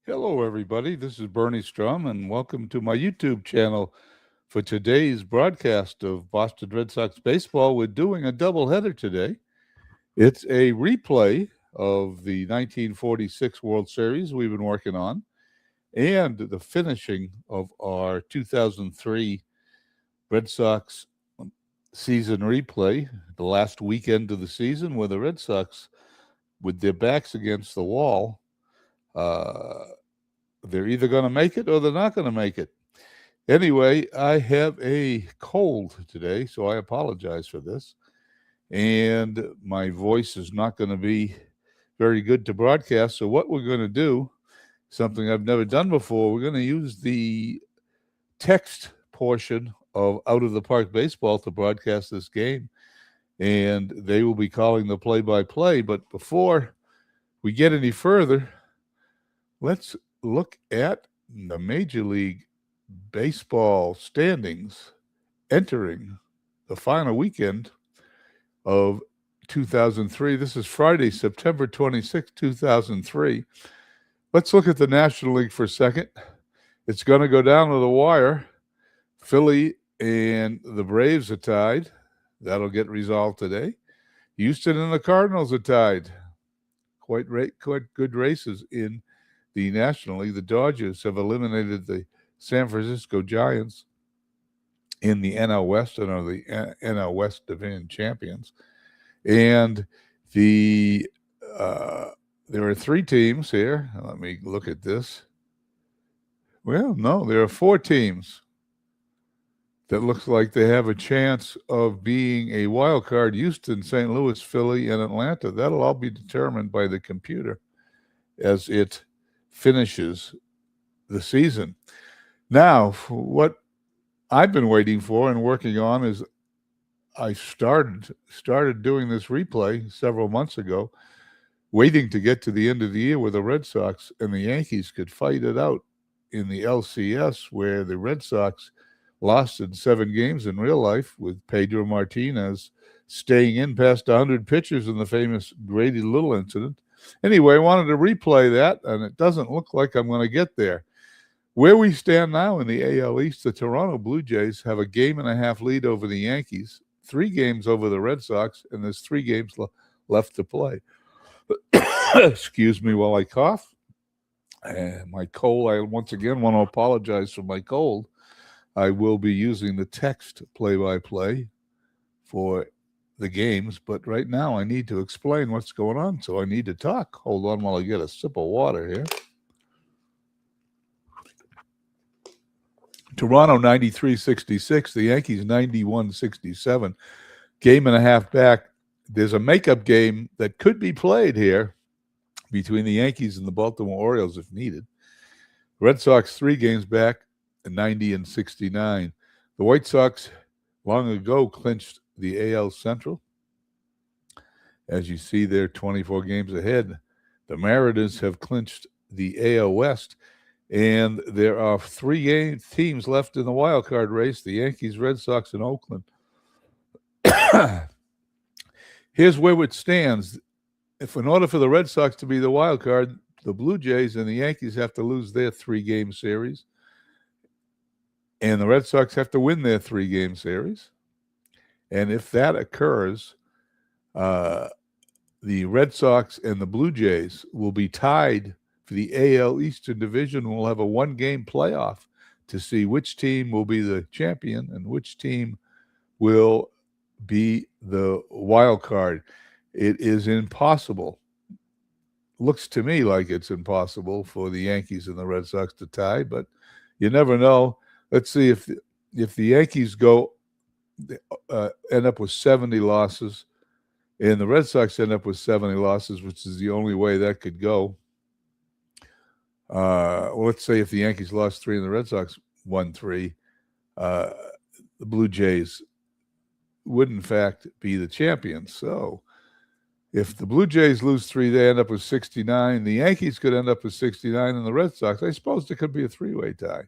Hello, everybody. This is Bernie Strum, and welcome to my YouTube channel for today's broadcast of Boston Red Sox baseball. We're doing a doubleheader today. It's a replay of the 1946 World Series we've been working on and the finishing of our 2003 Red Sox season replay, the last weekend of the season, where the Red Sox, with their backs against the wall, they're either going to make it or they're not going to make it. Anyway, I have a cold today, so I apologize for this. And my voice is not going to be very good to broadcast. So, what we're going to do, something I've never done before, we're going to use the text portion of Out of the Park Baseball to broadcast this game. And they will be calling the play by play. But before we get any further, let's look at the Major League Baseball standings entering the final weekend of 2003. This is Friday, September 26, 2003. Let's look at the National League for a second. It's going to go down to the wire. Philly and the Braves are tied. That'll get resolved today. Houston and the Cardinals are tied. Quite good races in the National League. The Dodgers have eliminated the San Francisco Giants in the NL West and are the NL West Division champions. And there are three teams here. Let me look at this. Well, no, there are four teams that looks like they have a chance of being a wild card: Houston, St. Louis, Philly, and Atlanta. That'll all be determined by the computer as it finishes the season. Now, what I've been waiting for and working on is I started doing this replay several months ago, waiting to get to the end of the year where the Red Sox and the Yankees could fight it out in the LCS, where the Red Sox lost in 7 games in real life, with Pedro Martinez staying in past 100 pitchers in the famous Grady Little incident. Anyway, I wanted to replay that, and it doesn't look like I'm going to get there. Where we stand now in the AL East, the Toronto Blue Jays have a 1.5 game lead over the Yankees, 3 games over the Red Sox, and there's 3 games left to play. Excuse me while I cough. And my cold, I once again want to apologize for my cold. I will be using the text play-by-play for the games, but right now I need to explain what's going on, so I need to talk. Hold on while I get a sip of water here. Toronto 93-66, the Yankees 91-67. 1.5 games back. There's a makeup game that could be played here between the Yankees and the Baltimore Orioles if needed. Red Sox 3 games back, 90-69. The White Sox long ago clinched the AL Central. As you see, they're 24 games ahead. The Mariners have clinched the AL West, and there are 3 teams left in the wild card race: the Yankees, Red Sox, and Oakland. Here's where it stands. If in order for the Red Sox to be the wild card, the Blue Jays and the Yankees have to lose their 3-game series, and the Red Sox have to win their 3-game series. And if that occurs, the Red Sox and the Blue Jays will be tied for the AL Eastern Division. We'll have a 1-game playoff to see which team will be the champion and which team will be the wild card. It is impossible. Looks to me like it's impossible for the Yankees and the Red Sox to tie, but you never know. Let's see if the Yankees end up with 70 losses, and the Red Sox end up with 70 losses, which is the only way that could go. Let's say if the Yankees lost 3 and the Red Sox won 3, the Blue Jays would, in fact, be the champions. So if the Blue Jays lose 3, they end up with 69. The Yankees could end up with 69, and the Red Sox, I suppose there could be a 3-way tie,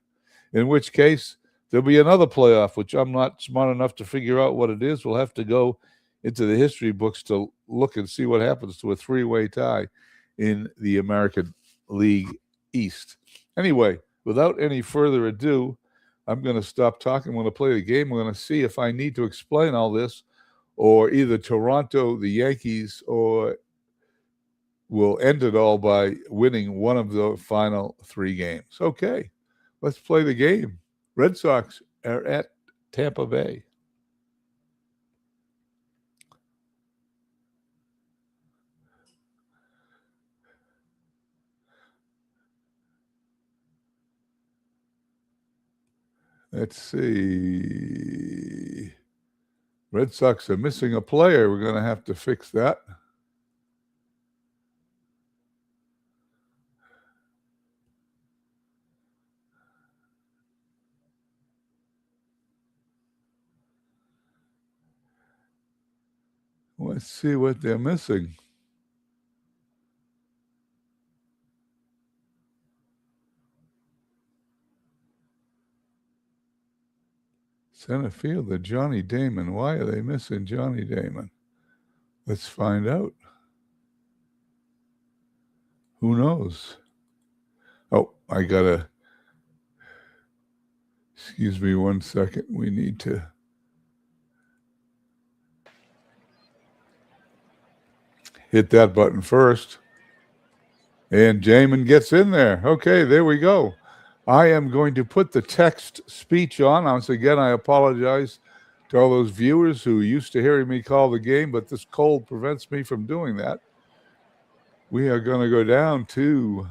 in which case there'll be another playoff, which I'm not smart enough to figure out what it is. We'll have to go into the history books to look and see what happens to a 3-way tie in the American League East. Anyway, without any further ado, I'm going to stop talking. I'm going to play the game. We're going to see if I need to explain all this, or either Toronto, the Yankees, or will end it all by winning one of the final 3 games. Okay, let's play the game. Red Sox are at Tampa Bay. Let's see. Red Sox are missing a player. We're going to have to fix that. Let's see what they're missing. Center fielder Johnny Damon. Why are they missing Johnny Damon? Let's find out. Who knows? Oh, I gotta. Excuse me 1 second. We need to. Hit that button first. And Jamin gets in there. Okay, there we go. I am going to put the text speech on. Once again, I apologize to all those viewers who used to hearing me call the game, but this cold prevents me from doing that. We are going to go down to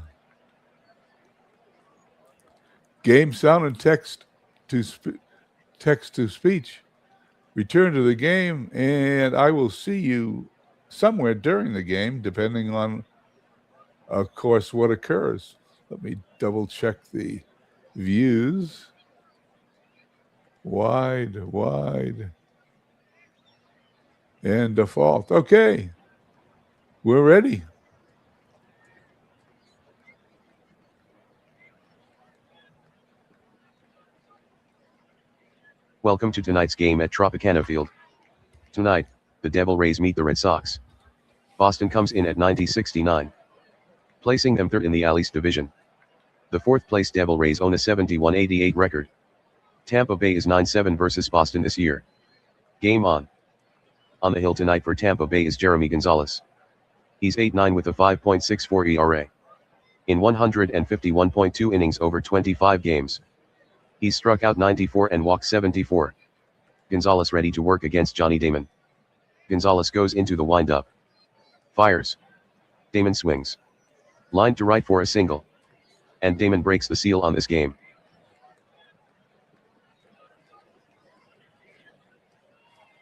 game sound and text to speech. Return to the game, and I will see you somewhere during the game, depending on, of course, what occurs. Let me double check the views. Wide, and default. Okay, we're ready. Welcome to tonight's game at Tropicana Field. Tonight, the Devil Rays meet the Red Sox. Boston comes in at 90-69, placing them third in the AL East division. The fourth-place Devil Rays own a 71-88 record. Tampa Bay is 9-7 versus Boston this year. Game on. On the hill tonight for Tampa Bay is Jeremy Gonzalez. He's 8-9 with a 5.64 ERA. In 151.2 innings over 25 games. He's struck out 94 and walked 74. Gonzalez ready to work against Johnny Damon. Gonzalez goes into the windup. Fires. Damon swings. Lined to right for a single. And Damon breaks the seal on this game.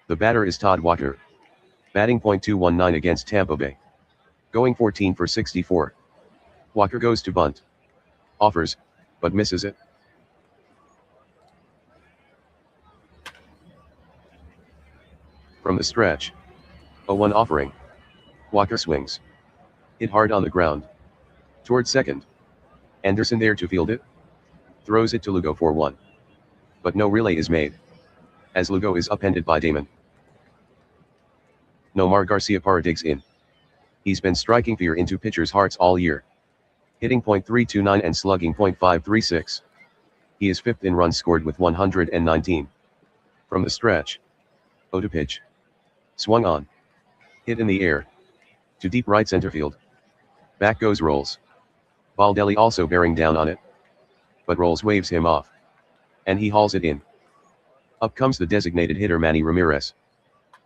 The batter is Todd Walker. Batting .219 against Tampa Bay. Going 14 for 64. Walker goes to bunt. Offers, but misses it. From the stretch. 0-1 offering. Walker swings. Hit hard on the ground. Toward second. Anderson there to field it. Throws it to Lugo for 1. But no relay is made. As Lugo is upended by Damon. Nomar Garciaparra digs in. He's been striking fear into pitchers' hearts all year. Hitting .329 and slugging .536. He is 5th in runs scored with 119. From the stretch. 0 to pitch. Swung on. Hit in the air. To deep right center field. Back goes Rolls. Baldelli also bearing down on it. But Rolls waves him off. And he hauls it in. Up comes the designated hitter Manny Ramirez.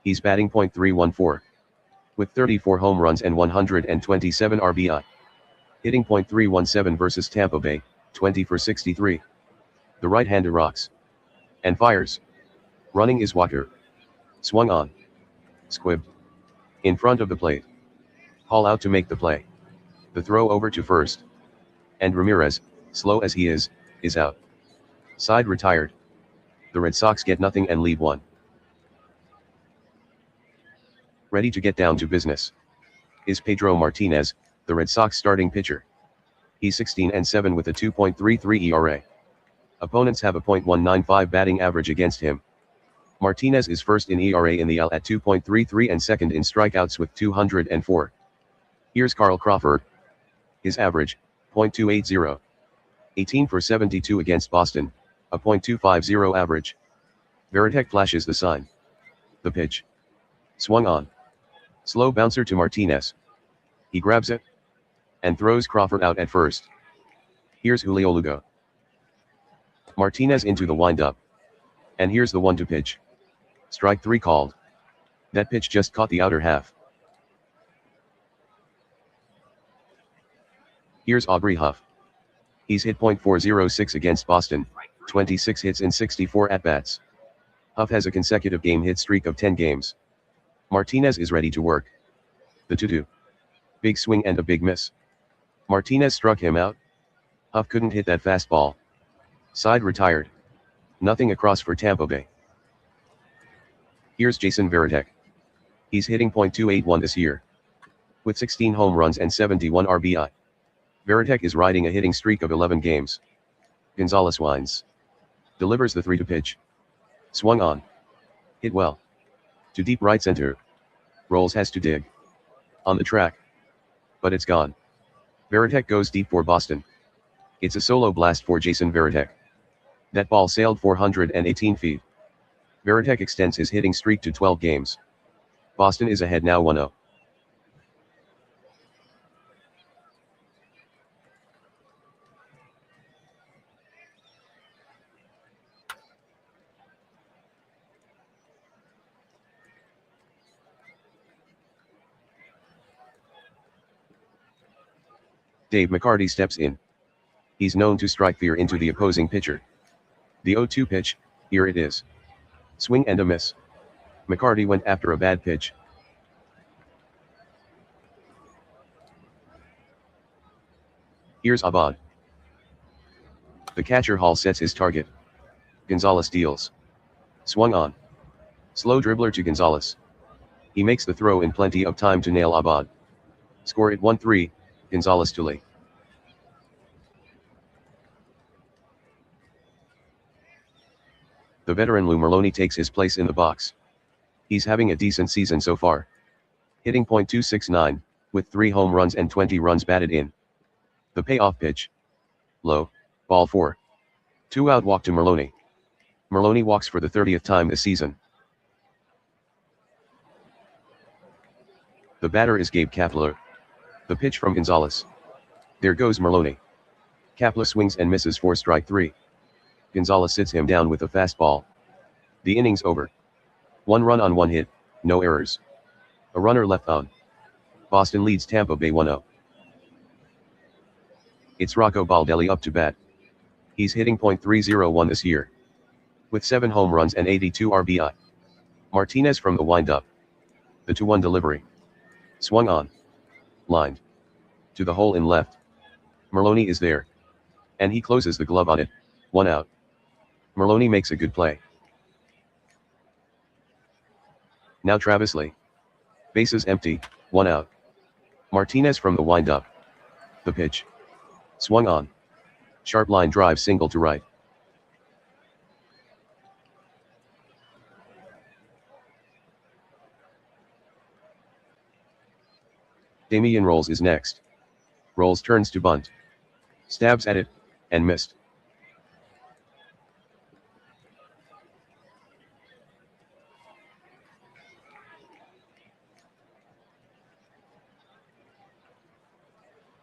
He's batting .314. With 34 home runs and 127 RBI. Hitting .317 versus Tampa Bay, 20 for 63. The right-hander rocks. And fires. Running is Walker. Swung on. Squibbed. In front of the plate. Haul out to make the play. The throw over to first. And Ramirez, slow as he is out. Side retired. The Red Sox get nothing and leave 1. Ready to get down to business. Is Pedro Martinez, the Red Sox starting pitcher. He's 16-7 with a 2.33 ERA. Opponents have a .195 batting average against him. Martinez is first in ERA in the AL at 2.33 and second in strikeouts with 204. Here's Carl Crawford. His average, .280. 18 for 72 against Boston, a .250 average. Varitek flashes the sign. The pitch. Swung on. Slow bouncer to Martinez. He grabs it and throws Crawford out at first. Here's Julio Lugo. Martinez into the windup. And here's the 1-2 pitch. Strike 3 called. That pitch just caught the outer half. Here's Aubrey Huff. He's hit .406 against Boston, 26 hits in 64 at-bats. Huff has a consecutive game hit streak of 10 games. Martinez is ready to work. The 2-2. Big swing and a big miss. Martinez struck him out. Huff couldn't hit that fastball. Side retired. Nothing across for Tampa Bay. Here's Jason Varitek. He's hitting .281 this year. With 16 home runs and 71 RBI. Varitek is riding a hitting streak of 11 games. Gonzalez winds. Delivers the 3-2 pitch. Swung on. Hit well. To deep right center. Rolls has to dig. On the track. But it's gone. Varitek goes deep for Boston. It's a solo blast for Jason Varitek. That ball sailed 418 feet. Varitek extends his hitting streak to 12 games. Boston is ahead now 1-0. Dave McCarty steps in. He's known to strike fear into the opposing pitcher. The 0-2 pitch, here it is. Swing and a miss. McCarty went after a bad pitch. Here's Abad. The catcher Hall sets his target. Gonzalez deals. Swung on. Slow dribbler to Gonzalez. He makes the throw in plenty of time to nail Abad. Score it 1-3, Gonzalez Tulay. The veteran Lou Merloni takes his place in the box. He's having a decent season so far. Hitting .269, with 3 home runs and 20 runs batted in. The payoff pitch. Low. Ball 4. 2 out walk to Merloni. Merloni walks for the 30th time this season. The batter is Gabe Kapler. The pitch from Gonzalez. There goes Merloni. Kapler swings and misses for strike 3. Gonzalez sits him down with a fastball. The inning's over. 1 run on 1 hit, no errors. A runner left on. Boston leads Tampa Bay 1-0. It's Rocco Baldelli up to bat. He's hitting .301 this year. With 7 home runs and 82 RBI. Martinez from the windup. The 2-1 delivery. Swung on. Lined. To the hole in left. Merloni is there. And he closes the glove on it. 1 out. Merloni makes a good play. Now Travis Lee. Bases empty, 1 out. Martinez from the windup. The pitch. Swung on. Sharp line drive single to right. Damian Rolls is next. Rolls turns to bunt. Stabs at it, and missed.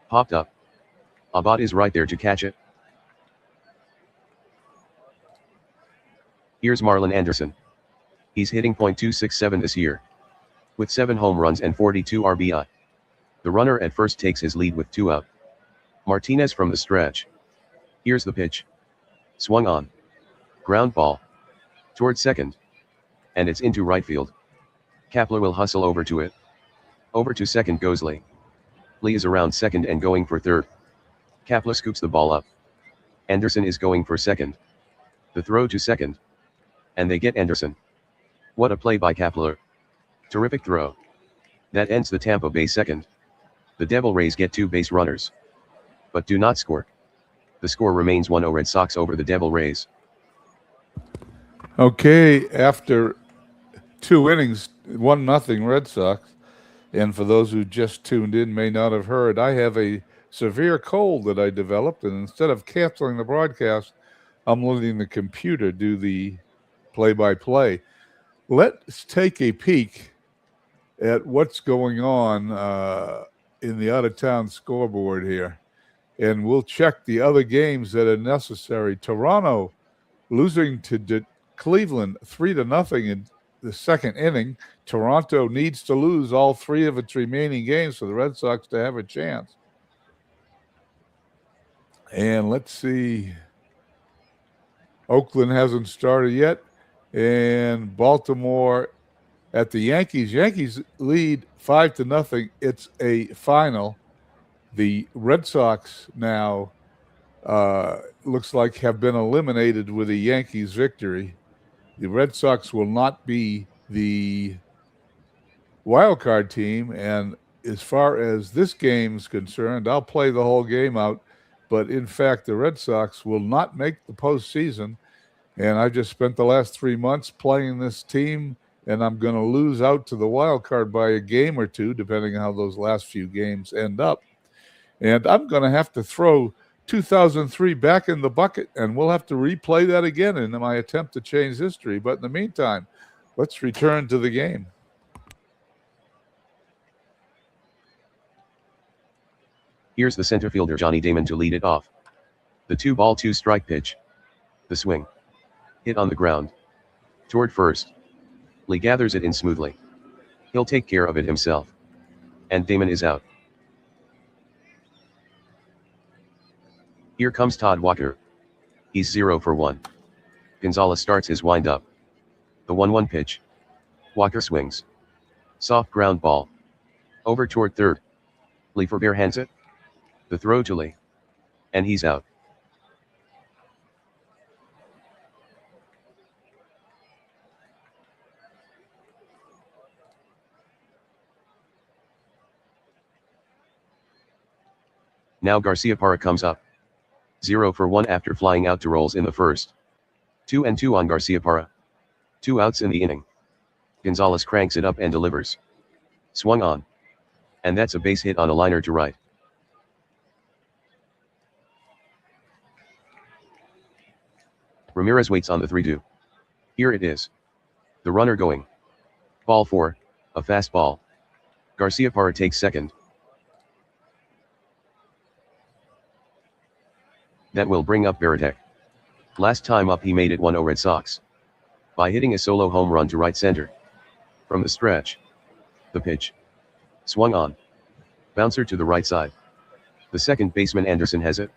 Popped up. Abad is right there to catch it. Here's Marlon Anderson. He's hitting .267 this year. With 7 home runs and 42 RBI. The runner at first takes his lead with 2 out. Martinez from the stretch. Here's the pitch. Swung on. Ground ball. Toward second. And it's into right field. Kapler will hustle over to it. Over to second goes Lee. Lee is around second and going for third. Kapler scoops the ball up. Anderson is going for second. The throw to second. And they get Anderson. What a play by Kapler. Terrific throw. That ends the Tampa Bay second. The Devil Rays get 2 base runners. But do not score. The score remains 1-0 Red Sox over the Devil Rays. Okay, after 2 innings, 1-0 Red Sox. And for those who just tuned in may not have heard, I have a severe cold that I developed, and instead of canceling the broadcast, I'm letting the computer do the play-by-play. Let's take a peek at what's going on in the out-of-town scoreboard here, and we'll check the other games that are necessary. Toronto losing to Cleveland 3-0 in the second inning. Toronto needs to lose all 3 of its remaining games for the Red Sox to have a chance. And let's see. Oakland hasn't started yet. And Baltimore at the Yankees. Yankees lead 5-0. It's a final. The Red Sox now looks like have been eliminated with a Yankees victory. The Red Sox will not be the wild card team, and as far as this game's concerned, I'll play the whole game out, but in fact, the Red Sox will not make the postseason, and I just spent the last 3 months playing this team, and I'm going to lose out to the wild card by a game or two, depending on how those last few games end up, and I'm going to have to throw 2003 back in the bucket, and we'll have to replay that again in my attempt to change history. But in the meantime, let's return to the game. Here's the center fielder Johnny Damon to lead it off. The 2-ball 2-strike pitch. The swing. Hit on the ground. Toward first. Lee gathers it in smoothly. He'll take care of it himself. And Damon is out. Here comes Todd Walker. He's 0 for 1. Gonzalez starts his windup. The 1-1 pitch. Walker swings. Soft ground ball. Over toward third. Lee for bare hands it. The throw to Lee. And he's out. Now Garciaparra comes up. 0 for 1 after flying out to rolls in the first. 2-2 on Garciaparra. 2 outs in the inning. Gonzalez cranks it up and delivers. Swung on. And that's a base hit on a liner to right. Ramirez waits on the 3-2. Here it is. The runner going. Ball 4, a fastball. Garciaparra takes second. That will bring up Veritek. Last time up he made it 1-0 Red Sox. By hitting a solo home run to right center. From the stretch. The pitch. Swung on. Bouncer to the right side. The second baseman Anderson has it.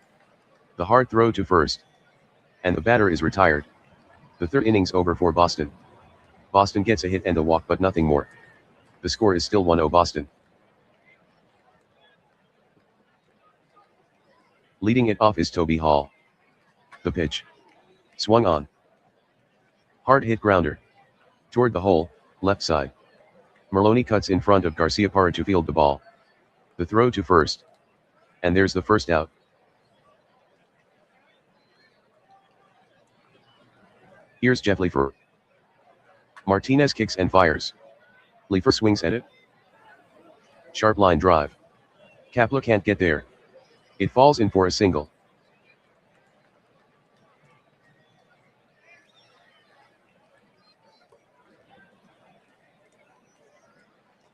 The hard throw to first. And the batter is retired. The third inning's over for Boston. Boston gets a hit and a walk but nothing more. The score is still 1-0 Boston. Leading it off is Toby Hall. The pitch. Swung on. Hard hit grounder. Toward the hole, left side. Merloni cuts in front of Garciaparra to field the ball. The throw to first. And there's the first out. Here's Jeff Leifer. Martinez kicks and fires. Leifer swings at it. Sharp line drive. Kapler can't get there. It falls in for a single.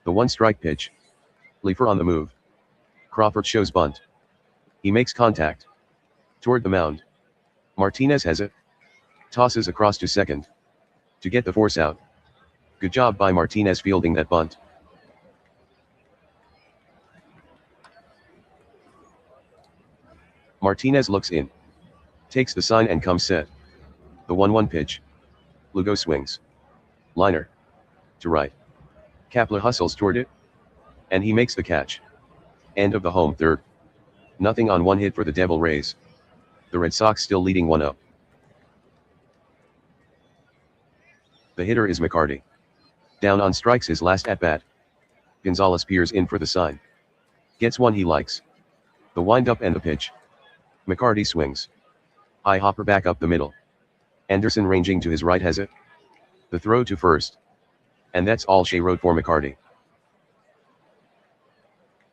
The 1-strike pitch. Leifer on the move. Crawford shows bunt. He makes contact. Toward the mound. Martinez has it. Tosses across to second. To get the force out. Good job by Martinez fielding that bunt. Martinez looks in. Takes the sign and comes set. The 1-1 pitch. Lugo swings. Liner. To right. Kapler hustles toward it. And he makes the catch. End of the home third. Nothing on 1 hit for the Devil Rays. The Red Sox still leading 1-0. The hitter is McCarty. Down on strikes his last at-bat. Gonzalez peers in for the sign. Gets one he likes. The wind-up and the pitch. McCarty swings. High hopper back up the middle. Anderson ranging to his right has it. The throw to first. And that's all Shea wrote for McCarty.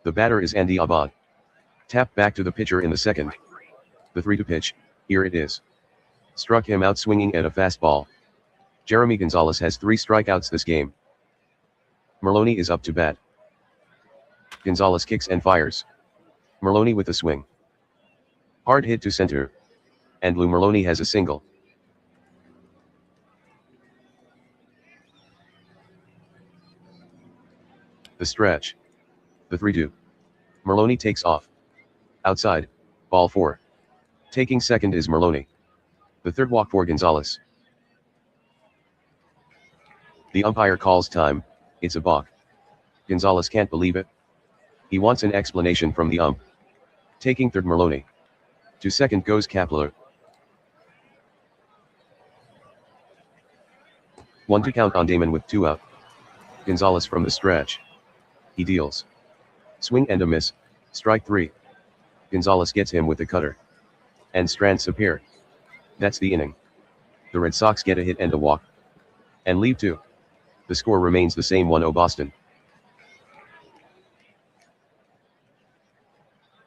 The batter is Andy Abad. Tap back to the pitcher in the second. The 3-2 pitch, here it is. Struck him out swinging at a fastball. Jeremy Gonzalez has 3 strikeouts this game. Merloni is up to bat. Gonzalez kicks and fires. Merloni with a swing. Hard hit to center. And Lou Merloni has a single. The stretch. The 3-2. Merloni takes off. Outside, ball 4. Taking second is Merloni. The third walk for Gonzalez. The umpire calls time, it's a balk. Gonzalez can't believe it. He wants an explanation from the ump. Taking third Merloni. To second goes Kapler. 1-2 count on Damon with 2 out. Gonzalez from the stretch. He deals. Swing and a miss, strike 3. Gonzalez gets him with the cutter. And strands a pair. That's the inning. The Red Sox get a hit and a walk. And leave 2. The score remains the same 1-0 Boston.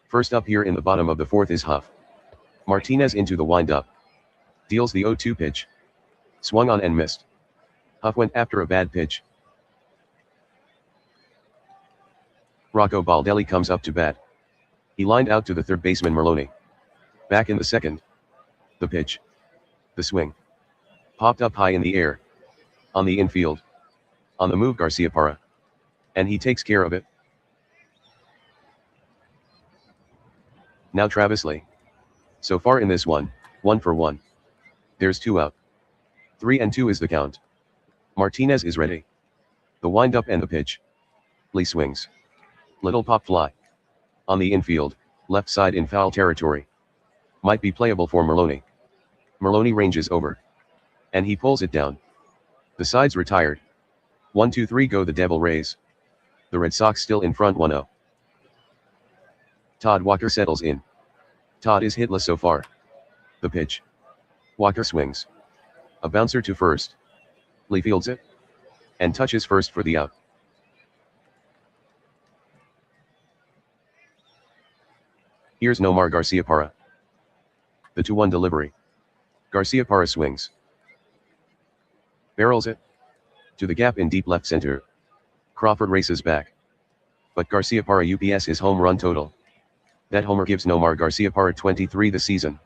First up here in the bottom of the 4th is Huff. Martinez into the windup. Deals the 0-2 pitch. Swung on and missed. Huff went after a bad pitch. Rocco Baldelli comes up to bat. He lined out to the third baseman Merloni. Back in the second. The pitch. The swing. Popped up high in the air. On the infield. On the move Garciaparra. And he takes care of it. Now Travis Lee. So far in this one, 1 for 1. There's 2 out. 3-2 is the count. Martinez is ready. The windup and the pitch. Lee swings. Little pop fly. On the infield, left side in foul territory. Might be playable for Merloni. Merloni ranges over. And he pulls it down. The side's retired. 1-2-3 go the Devil Rays. The Red Sox still in front 1-0. Todd Walker settles in. Todd is hitless so far. The pitch. Walker swings. A bouncer to first. Lee fields it. And touches first for the out. Here's Nomar Garciaparra. The 2-1 delivery. Garciaparra swings. Barrels it. To the gap in deep left center. Crawford races back. But Garciaparra UPS his home run total. That homer gives Nomar Garciaparra 23 this season.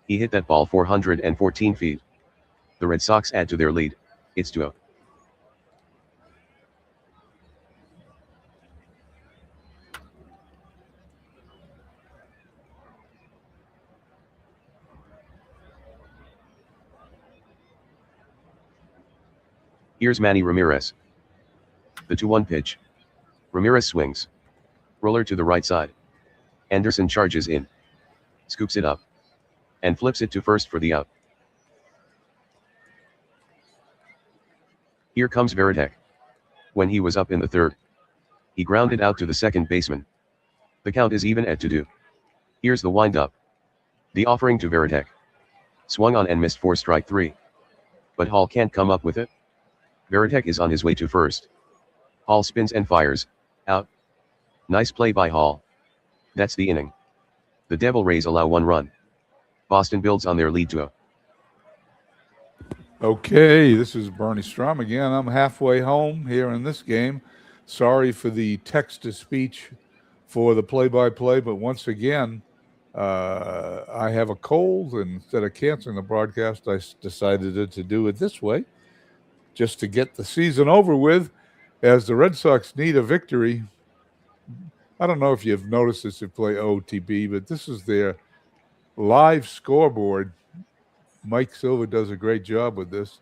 He hit that ball 414 feet. The Red Sox add to their lead. It's 2-0. Here's Manny Ramirez. The 2-1 pitch. Ramirez swings. Roller to the right side. Anderson charges in. Scoops it up. And flips it to first for the out. Here comes Veritek. When he was up in the third, he grounded out to the second baseman. The count is even at 2-2. Here's the windup. The offering to Veritek. Swung on and missed for strike 3. But Hall can't come up with it. Veritek is on his way to first. Hall spins and fires. Out. Nice play by Hall. That's the inning. The Devil Rays allow 1 run. Boston builds on their lead 2-0. Okay, this is Bernie Strom again. I'm halfway home here in this game. Sorry for the text-to-speech for the play-by-play, but once again, I have a cold, and instead of canceling the broadcast, I decided to do it this way, just to get the season over with, as the Red Sox need a victory. I don't know if you've noticed this if you play OOTP, but this is their live scoreboard. Mike Silva does a great job with this.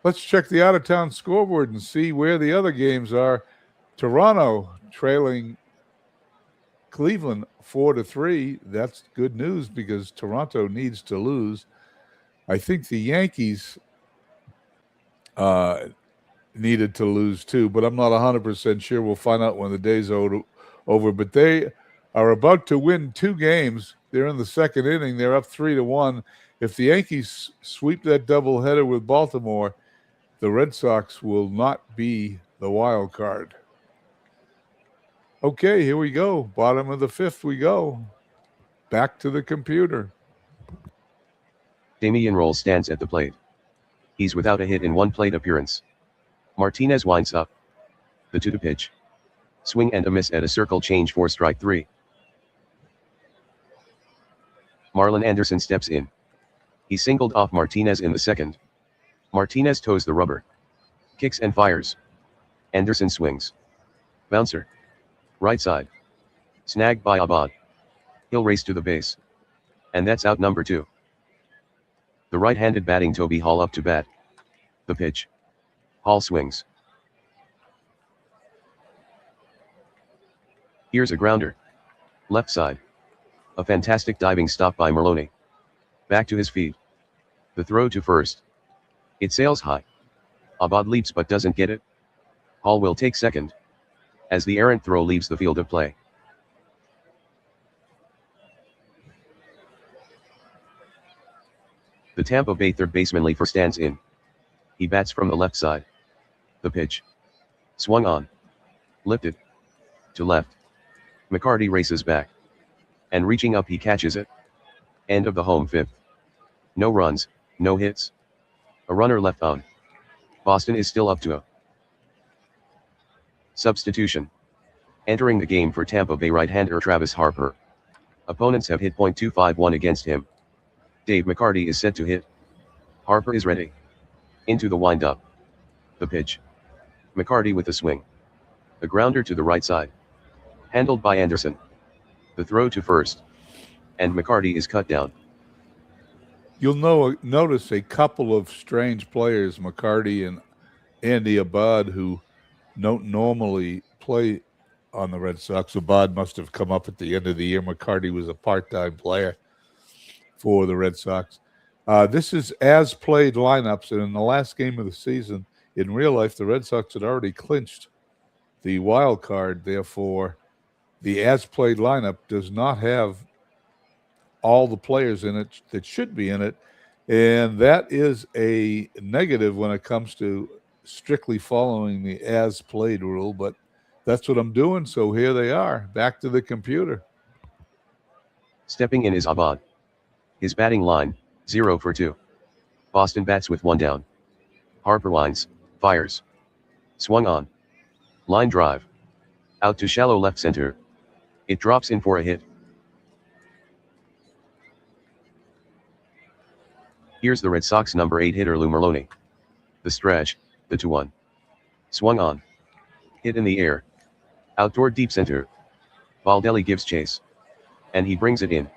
Let's check the out-of-town scoreboard and see where the other games are. Toronto trailing Cleveland 4-3. That's good news because Toronto needs to lose. I think the Yankees needed to lose too, but I'm not 100% sure. We'll find out when the day's over. But they are about to win 2 games. They're in the second inning. They're up 3-1. If the Yankees sweep that doubleheader with Baltimore, the Red Sox will not be the wild card. Okay, here we go. Bottom of the 5th we go. Back to the computer. Damian Rolls stands at the plate. He's without a hit in one plate appearance. Martinez winds up. The 2-2 pitch. Swing and a miss at a circle change for strike 3. Marlon Anderson steps in. He singled off Martinez in the second. Martinez toes the rubber. Kicks and fires. Anderson swings. Bouncer. Right side. Snagged by Abad. He'll race to the base. And that's out number 2. The right-handed batting Toby Hall up to bat. The pitch. Hall swings. Here's a grounder. Left side. A fantastic diving stop by Merlone. Back to his feet. The throw to first. It sails high. Abad leaps but doesn't get it. Hall will take second. As the errant throw leaves the field of play. The Tampa Bay third baseman Leifer stands in. He bats from the left side. The pitch. Swung on. Lifted. To left. McCarty races back. And reaching up he catches it. End of the home fifth. No runs, no hits. A runner left on. Boston is still up to a substitution. Entering the game for Tampa Bay right-hander Travis Harper. Opponents have hit .251 against him. Dave McCarty is set to hit. Harper is ready. Into the wind-up. The pitch. McCarty with the swing. The grounder to the right side. Handled by Anderson. The throw to first. And McCarty is cut down. You'll notice a couple of strange players, McCarty and Andy Abad, who don't normally play on the Red Sox. Abad must have come up at the end of the year. McCarty was a part-time player for the Red Sox. This is as-played lineups, and in the last game of the season, in real life, the Red Sox had already clinched the wild card. Therefore, the as-played lineup does not have all the players in it that should be in it, and that is a negative when it comes to strictly following the as-played rule, but that's what I'm doing, so here they are, back to the computer. Stepping in is Abad. His batting line, 0 for 2. Boston bats with 1 down. Harper winds, fires. Swung on. Line drive. Out to shallow left center. It drops in for a hit. Here's the Red Sox number 8 hitter Lou Merlone. The stretch, the 2-1. Swung on. Hit in the air. Out toward deep center. Baldelli gives chase. And he brings it in.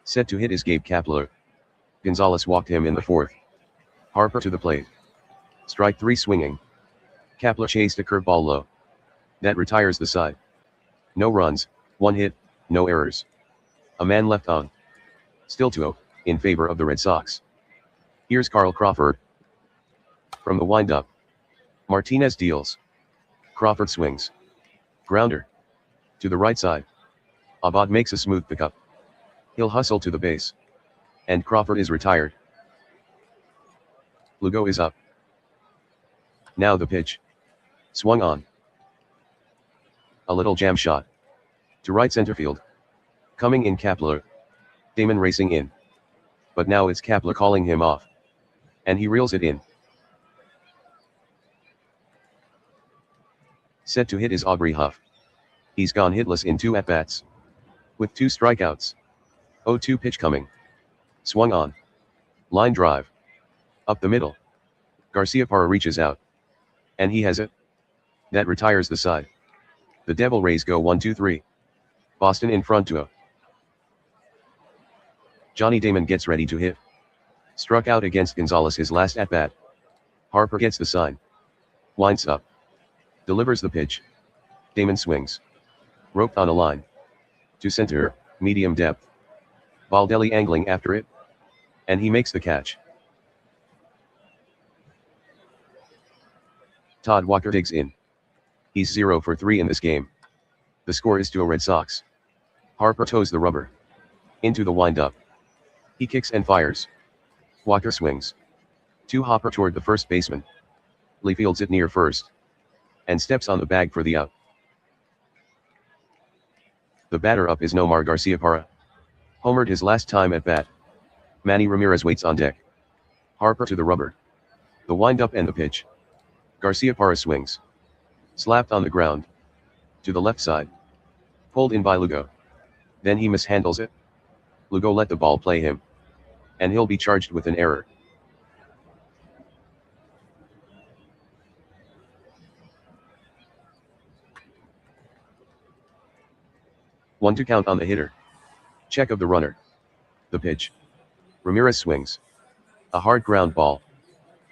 Set to hit is Gabe Kapler. Gonzalez walked him in the 4th. Harper to the plate. Strike 3 swinging. Kapler chased a curveball low. That retires the side. No runs, 1 hit, no errors. A man left on. Still 2-0, in favor of the Red Sox. Here's Carl Crawford. From the windup. Martinez deals. Crawford swings. Grounder. To the right side. Abad makes a smooth pickup. He'll hustle to the base. And Crawford is retired. Lugo is up. Now the pitch. Swung on. A little jam shot. To right center field. Coming in Kapler. Damon racing in. But now it's Kapler calling him off. And he reels it in. Set to hit is Aubrey Huff. He's gone hitless in 2 at-bats. With 2 strikeouts. 0-2 pitch coming. Swung on. Line drive. Up the middle. Garciaparra reaches out. And he has it. That retires the side. The Devil Rays go 1-2-3. Boston in front 2-0. Johnny Damon gets ready to hit. Struck out against Gonzalez his last at-bat. Harper gets the sign. Winds up. Delivers the pitch. Damon swings. Roped on a line. To center, medium depth. Baldelli angling after it. And he makes the catch. Todd Walker digs in. He's 0 for 3 in this game. The score is 2-0 Red Sox. Harper toes the rubber. Into the windup. He kicks and fires. Walker swings. To Hopper toward the first baseman. Lee fields it near first. And steps on the bag for the out. The batter up is Nomar Garciaparra. Homered his last time at bat. Manny Ramirez waits on deck. Harper to the rubber. The windup and the pitch. Garciaparra swings. Slapped on the ground. To the left side. Pulled in by Lugo. Then he mishandles it. Lugo let the ball play him. And he'll be charged with an error. One to count on the hitter. Check of the runner. The pitch. Ramirez swings. A hard ground ball.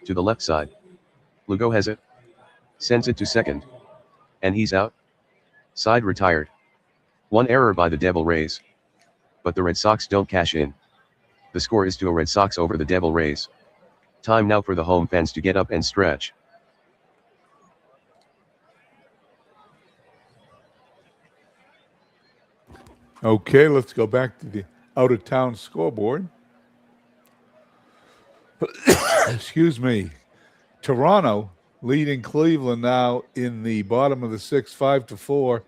To the left side. Lugo has it. Sends it to second. And he's out. Side retired. One error by the Devil Rays. But the Red Sox don't cash in. The score is 2 Red Sox over the Devil Rays. Time now for the home fans to get up and stretch. Okay, let's go back to the out-of-town scoreboard. Excuse me. Toronto leading Cleveland now in the bottom of the 6th, 5-4.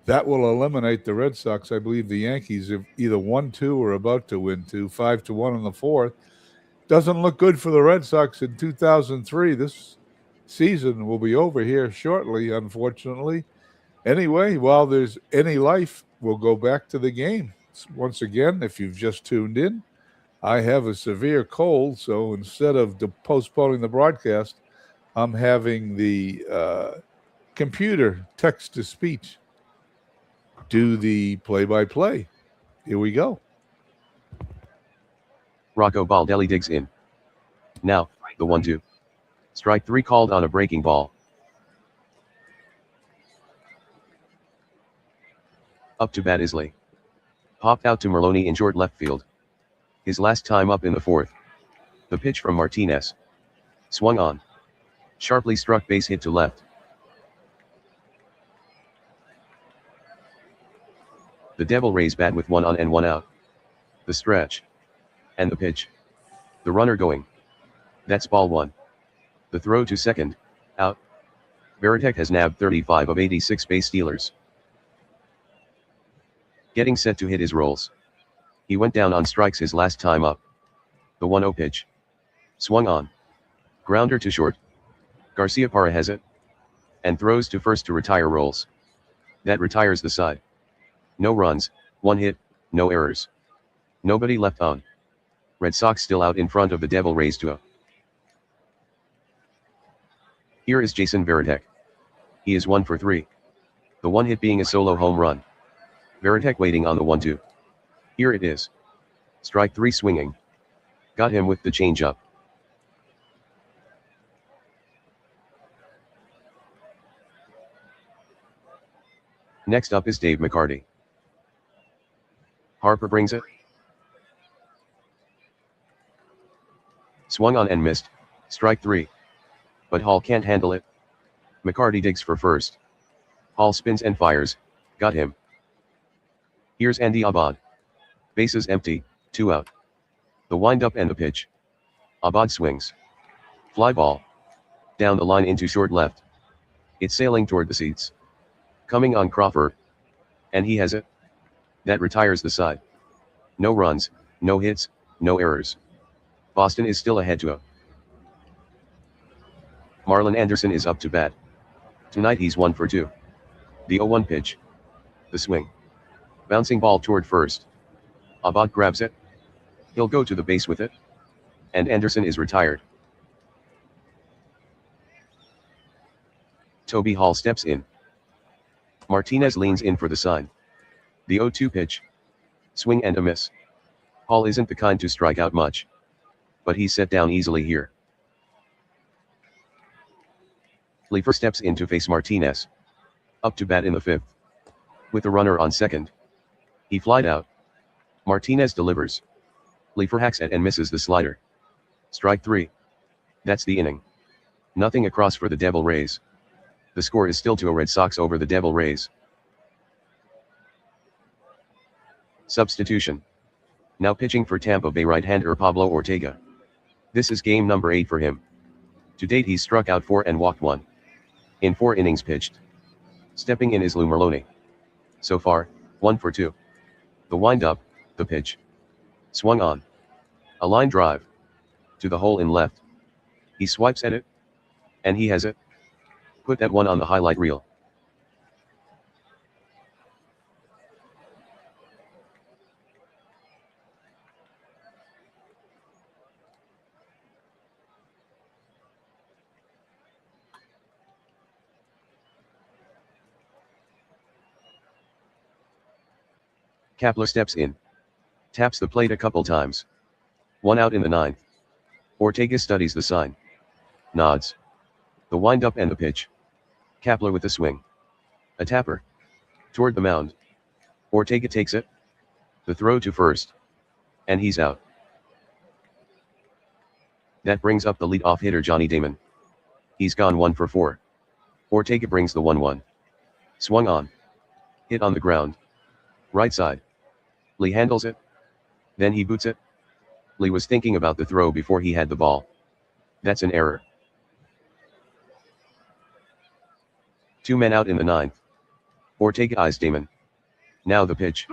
That will eliminate the Red Sox. I believe the Yankees have either won 2 or about to win 2, 5-1 in the 4th. Doesn't look good for the Red Sox in 2003. This season will be over here shortly, unfortunately. Anyway, while there's any life, we'll go back to the game. Once again, if you've just tuned in, I have a severe cold, so instead of postponing the broadcast, I'm having the computer text-to-speech do the play-by-play. Here we go. Rocco Baldelli digs in. Now, the 1-2. Strike 3 called on a breaking ball. Up to bat Isley. Popped out to Merloni in short left field. His last time up in the 4th. The pitch from Martinez. Swung on. Sharply struck base hit to left. The Devil Rays bat with 1 on and 1 out. The stretch. And the pitch. The runner going. That's ball 1. The throw to second. Out. Veritek has nabbed 35 of 86 base stealers. Getting set to hit his rolls. He went down on strikes his last time up. The 1-0 pitch. Swung on. Grounder to short. Garciaparra has it. And throws to first to retire rolls. That retires the side. No runs, 1 hit, no errors. Nobody left on. Red Sox still out in front of the Devil Rays 2-0. Here is Jason Veritek. He is 1 for 3. The 1 hit being a solo home run. Veritek waiting on the 1-2. Here it is. Strike 3 swinging. Got him with the changeup. Next up is Dave McCarty. Harper brings it. Swung on and missed. Strike 3. But Hall can't handle it. McCarty digs for first. Hall spins and fires. Got him. Here's Andy Abad. Bases empty, 2 out. The windup and the pitch. Abad swings. Fly ball. Down the line into short left. It's sailing toward the seats. Coming on Crawford. And he has it. That retires the side. No runs, no hits, no errors. Boston is still ahead 2-0. Marlon Anderson is up to bat. Tonight he's 1 for 2. The 0-1 pitch. The swing. Bouncing ball toward first. Abad grabs it. He'll go to the base with it. And Anderson is retired. Toby Hall steps in. Martinez leans in for the sign. The 0-2 pitch. Swing and a miss. Hall isn't the kind to strike out much. But he's set down easily here. Leifer steps in to face Martinez. Up to bat in the 5th. With a runner on second. He flied out. Martinez delivers. Leifer hacks at and misses the slider. Strike 3. That's the inning. Nothing across for the Devil Rays. The score is still 2-0 Red Sox over the Devil Rays. Substitution. Now pitching for Tampa Bay right-hander Pablo Ortega. This is game number 8 for him. To date he's struck out 4 and walked 1. In 4 innings pitched. Stepping in is Lou Merloni. So far, 1 for 2. The windup, the pitch. Swung on. A line drive. To the hole in left. He swipes at it. And he has it. Put that one on the highlight reel. Kapler steps in. Taps the plate a couple times. 1 out in the 9th. Ortega studies the sign. Nods. The windup and the pitch. Kapler with the swing. A tapper. Toward the mound. Ortega takes it. The throw to first. And he's out. That brings up the lead-off hitter Johnny Damon. He's gone 1 for 4. Ortega brings the 1-1. Swung on. Hit on the ground. Right side. Lee handles it. Then he boots it. Lee was thinking about the throw before he had the ball. That's an error. 2 men out in the 9th. Ortega eyes Damon. Now the pitch.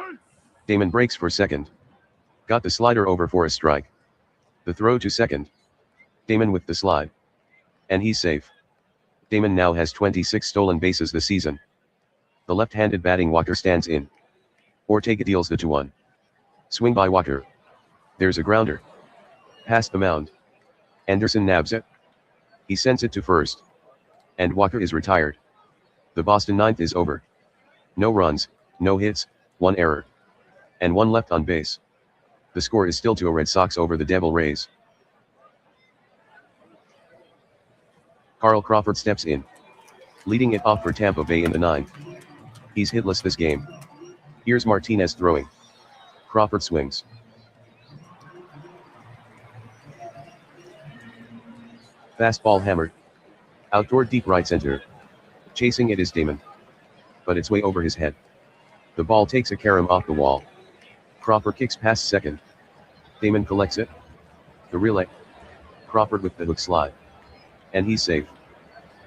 Damon breaks for second. Got the slider over for a strike. The throw to second. Damon with the slide. And he's safe. Damon now has 26 stolen bases this season. The left-handed batting Walker stands in. Ortega deals the 2-1. Swing by Walker. There's a grounder. Past the mound. Anderson nabs it. He sends it to first. And Walker is retired. The Boston 9th is over. No runs, no hits, 1 error. And 1 left on base. The score is still 2 Red Sox over the Devil Rays. Carl Crawford steps in. Leading it off for Tampa Bay in the 9th. He's hitless this game. Here's Martinez throwing. Crawford swings. Fastball hammered. Out toward deep right center. Chasing it is Damon. But it's way over his head. The ball takes a carom off the wall. Crawford kicks past second. Damon collects it. The relay. Crawford with the hook slide. And he's safe.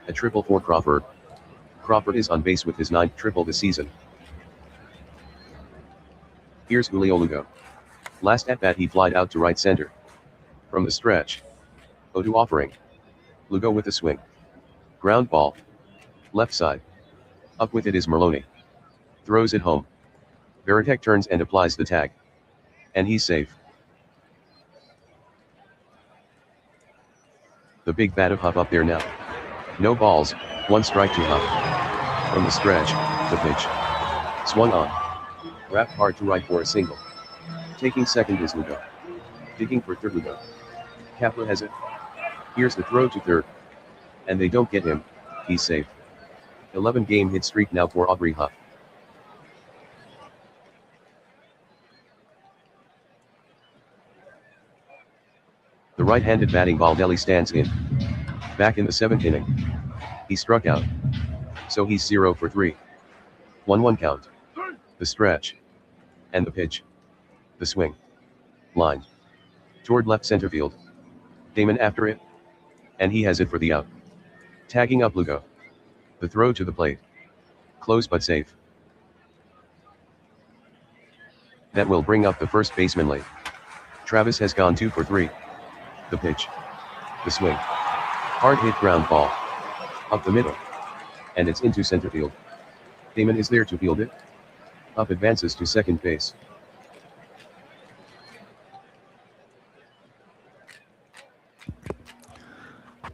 A triple for Crawford. Crawford is on base with his 9th triple this season. Here's Julio Lugo. Last at bat he flied out to right center. From the stretch. 0-2 offering. Lugo with a swing. Ground ball. Left side. Up with it is Merloni. Throws it home. Veritek turns and applies the tag. And he's safe. The big bat of Huff up there now. No balls, 1 strike to Huff. From the stretch, the pitch. Swung on. Wrapped hard to right for a single. Taking second is Lugo. Digging for third Lugo. Kapler has it. Here's the throw to third. And they don't get him, he's safe. 11-game hit streak now for Aubrey Huff. The right-handed batting Baldelli stands in. Back in the 7th inning. He struck out. So he's 0 for 3. 1-1 count. The stretch. And the pitch. The swing. Line. Toward left center field. Damon after it. And he has it for the out. Tagging up Lugo. The throw to the plate. Close but safe. That will bring up the first baseman late. Travis has gone 2 for 3. The pitch. The swing. Hard hit ground ball. Up the middle. And it's into center field. Damon is there to field it. Up advances to second base.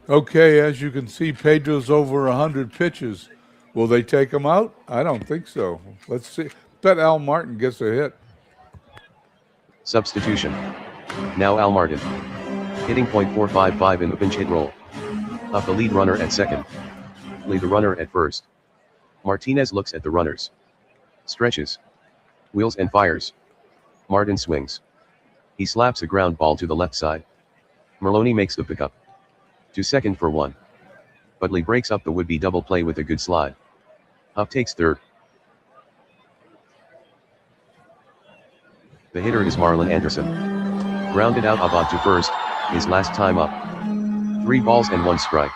Okay, as you can see, Pedro's over 100 pitches. Will they take him out? I don't think so. Let's see. Bet Al Martin gets a hit. Substitution. Now Al Martin. Hitting .455 in the pinch hit roll. Up the lead runner at second. Lee the runner at first. Martinez looks at the runners. Stretches. Wheels and fires. Martin swings. He slaps a ground ball to the left side. Merloni makes the pickup. To second for 1. But Lee breaks up the would-be double play with a good slide. Huff takes third. The hitter is Marlon Anderson. Grounded out Abad to first, his last time up. 3 balls and 1 strike.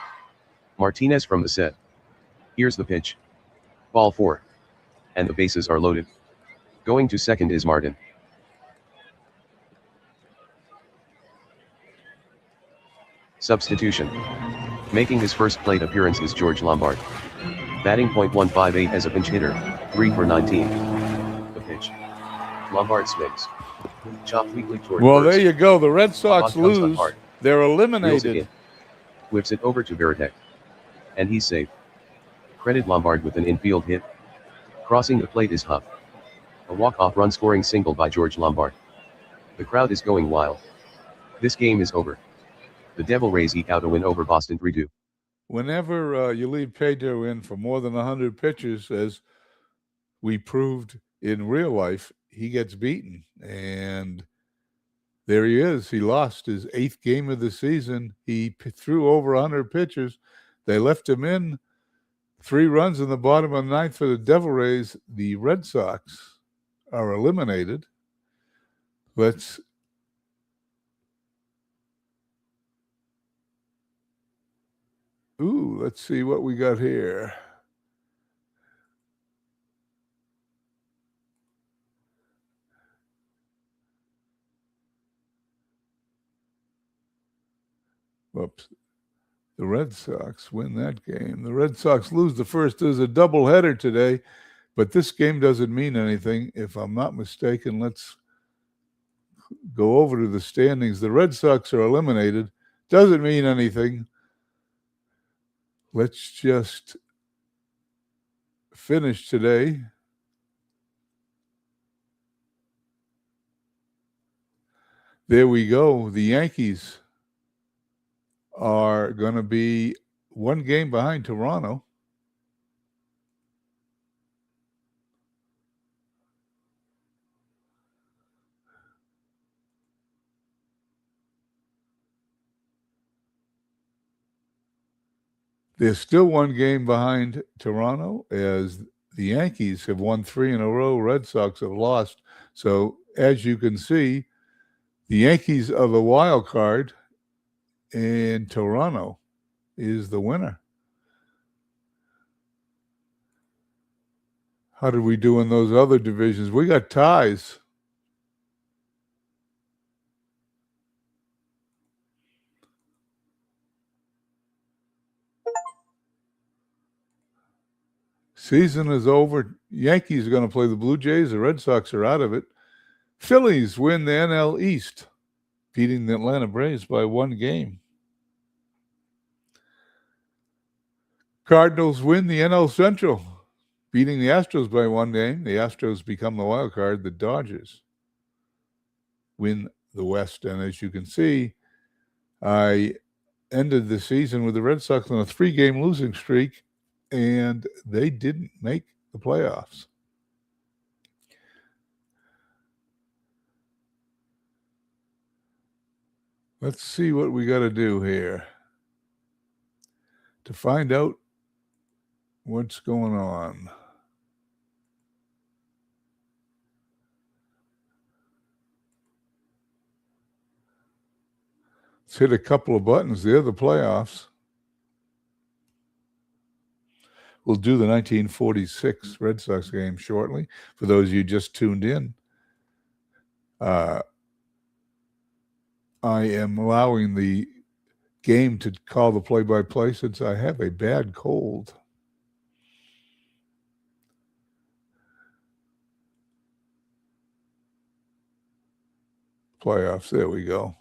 Martinez from the set. Here's the pitch. Ball 4. And the bases are loaded. Going to second is Martin. Substitution. Making his first plate appearance is George Lombard. Batting .158 as a pinch hitter, 3 for 19. The pitch. Lombard swings. Chopped weakly toward Well, first. there you go. The Red Sox comes the lose. heart. They're Reels it eliminated. in. Whips it over to Veritek. And he's safe. Credit Lombard with an infield hit. Crossing the plate is Huff. A walk-off run-scoring single by George Lombard. The crowd is going wild. This game is over. The Devil Rays eke out a win over Boston 3-2. Whenever you leave Pedro in for more than 100 pitches, as we proved in real life, he gets beaten. And there he is. He lost his 8th game of the season. He threw over 100 pitches. They left him in. 3 runs in the bottom of the 9th for the Devil Rays. The Red Sox are eliminated. Let's see what we got here. Whoops. The Red Sox win that game. The Red Sox lose the first. There's a doubleheader today, but this game doesn't mean anything. If I'm not mistaken, let's go over to the standings. The Red Sox are eliminated. Doesn't mean anything. Let's just finish today. There we go. The Yankees are going to be 1 game behind Toronto. They're still 1 game behind Toronto, as the Yankees have won 3 in a row. Red Sox have lost. So as you can see, the Yankees are the wild card, and Toronto is the winner. How did we do in those other divisions? We got ties. Season is over. Yankees are going to play the Blue Jays. The Red Sox are out of it. Phillies win the NL East, beating the Atlanta Braves by 1 game. Cardinals win the NL Central, beating the Astros by 1 game. The Astros become the wild card. The Dodgers win the West. And as you can see, I ended the season with the Red Sox on a 3-game losing streak, and they didn't make the playoffs. Let's see what we got to do here to find out what's going on. Let's hit a couple of buttons. They're the playoffs. We'll do the 1946 Red Sox game shortly. For those of you just tuned in, I am allowing the game to call the play-by-play since I have a bad cold. Playoffs, there we go.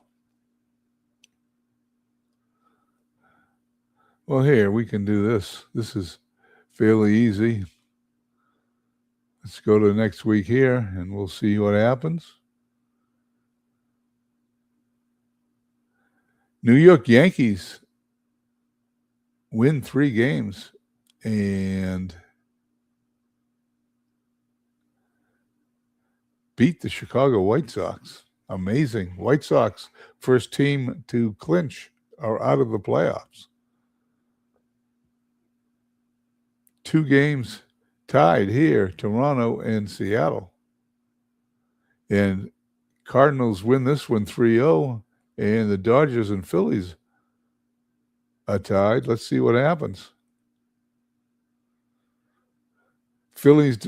Well, here, we can do this. This is fairly easy. Let's go to next week here, and we'll see what happens. New York Yankees win 3 games and beat the Chicago White Sox. Amazing. White Sox, first team to clinch, are out of the playoffs. 2 games tied here, Toronto and Seattle. And Cardinals win this one 3-0, and the Dodgers and Phillies are tied. Let's see what happens. Phillies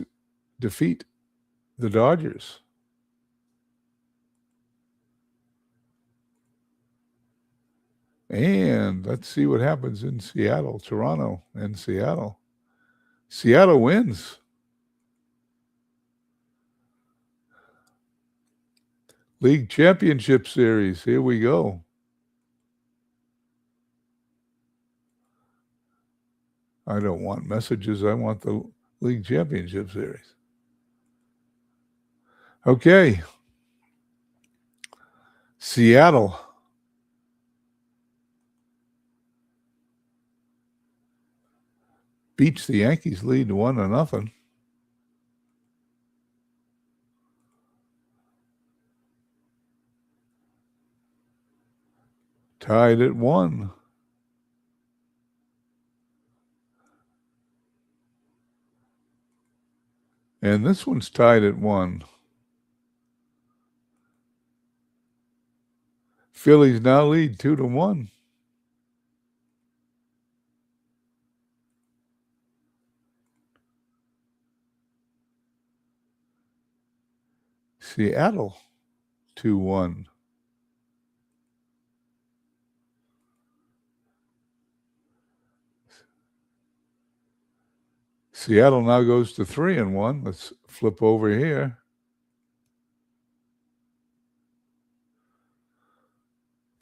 defeat the Dodgers. And let's see what happens in Seattle, Toronto, and Seattle. Seattle wins. League Championship Series. Here we go. I don't want messages. I want the League Championship Series. Okay. Seattle. Beats the Yankees lead 1-0. Tied at 1. And this one's tied at 1. Phillies now lead 2-1. Seattle 2-1. Seattle now goes to 3-1. Let's flip over here.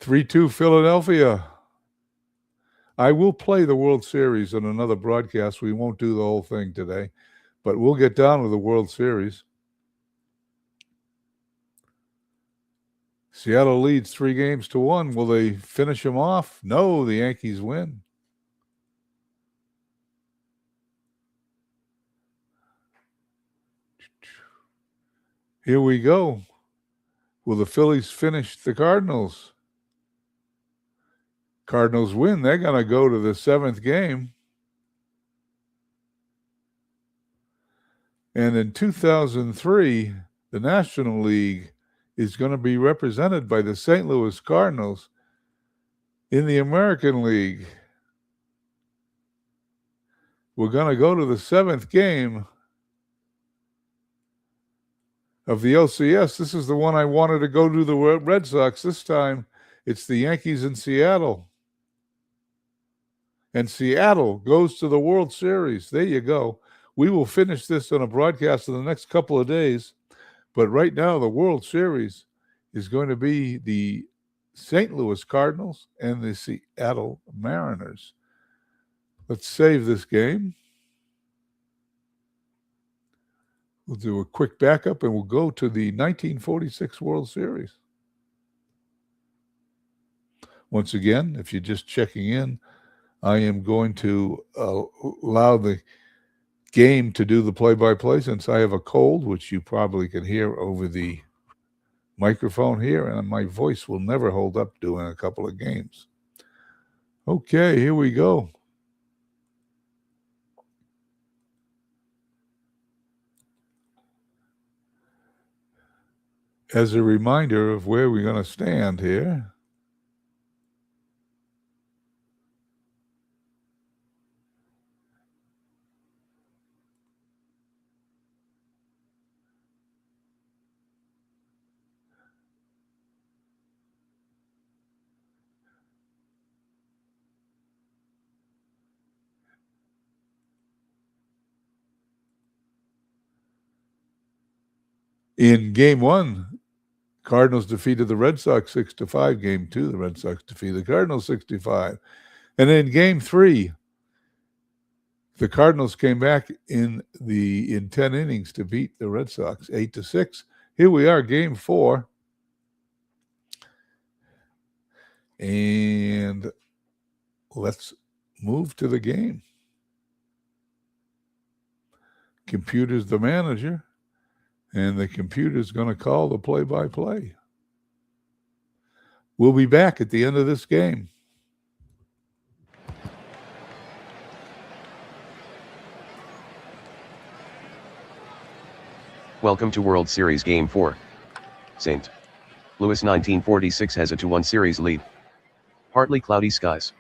3-2 Philadelphia. I will play the World Series in another broadcast. We won't do the whole thing today, but we'll get down with the World Series. Seattle leads 3-1. Will they finish them off? No, the Yankees win. Here we go. Will the Phillies finish the Cardinals? Cardinals win. They're going to go to the 7th game. And in 2003, the National League is going to be represented by the St. Louis Cardinals in the American League. We're going to go to the 7th game of the LCS. This is the one I wanted to go to the Red Sox. This time, it's the Yankees in Seattle. And Seattle goes to the World Series. There you go. We will finish this on a broadcast in the next couple of days. But right now, the World Series is going to be the St. Louis Cardinals and the Seattle Mariners. Let's save this game. We'll do a quick backup and we'll go to the 1946 World Series. Once again, if you're just checking in, I am going to allow the game to do the play-by-play since I have a cold, which you probably can hear over the microphone here, and my voice will never hold up doing a couple of games. Okay, here we go. As a reminder of where we're going to stand here, in Game 1, Cardinals defeated the Red Sox 6-5. Game 2, the Red Sox defeated the Cardinals 6-5. And in Game 3, the Cardinals came back in 10 innings to beat the Red Sox 8-6. Here we are, Game 4. And let's move to the game. Computer's the manager, and the computer's going to call the play-by-play. We'll be back at the end of this game. Welcome to World Series Game 4. St. Louis 1946 has a 2-1 series lead. Partly cloudy skies.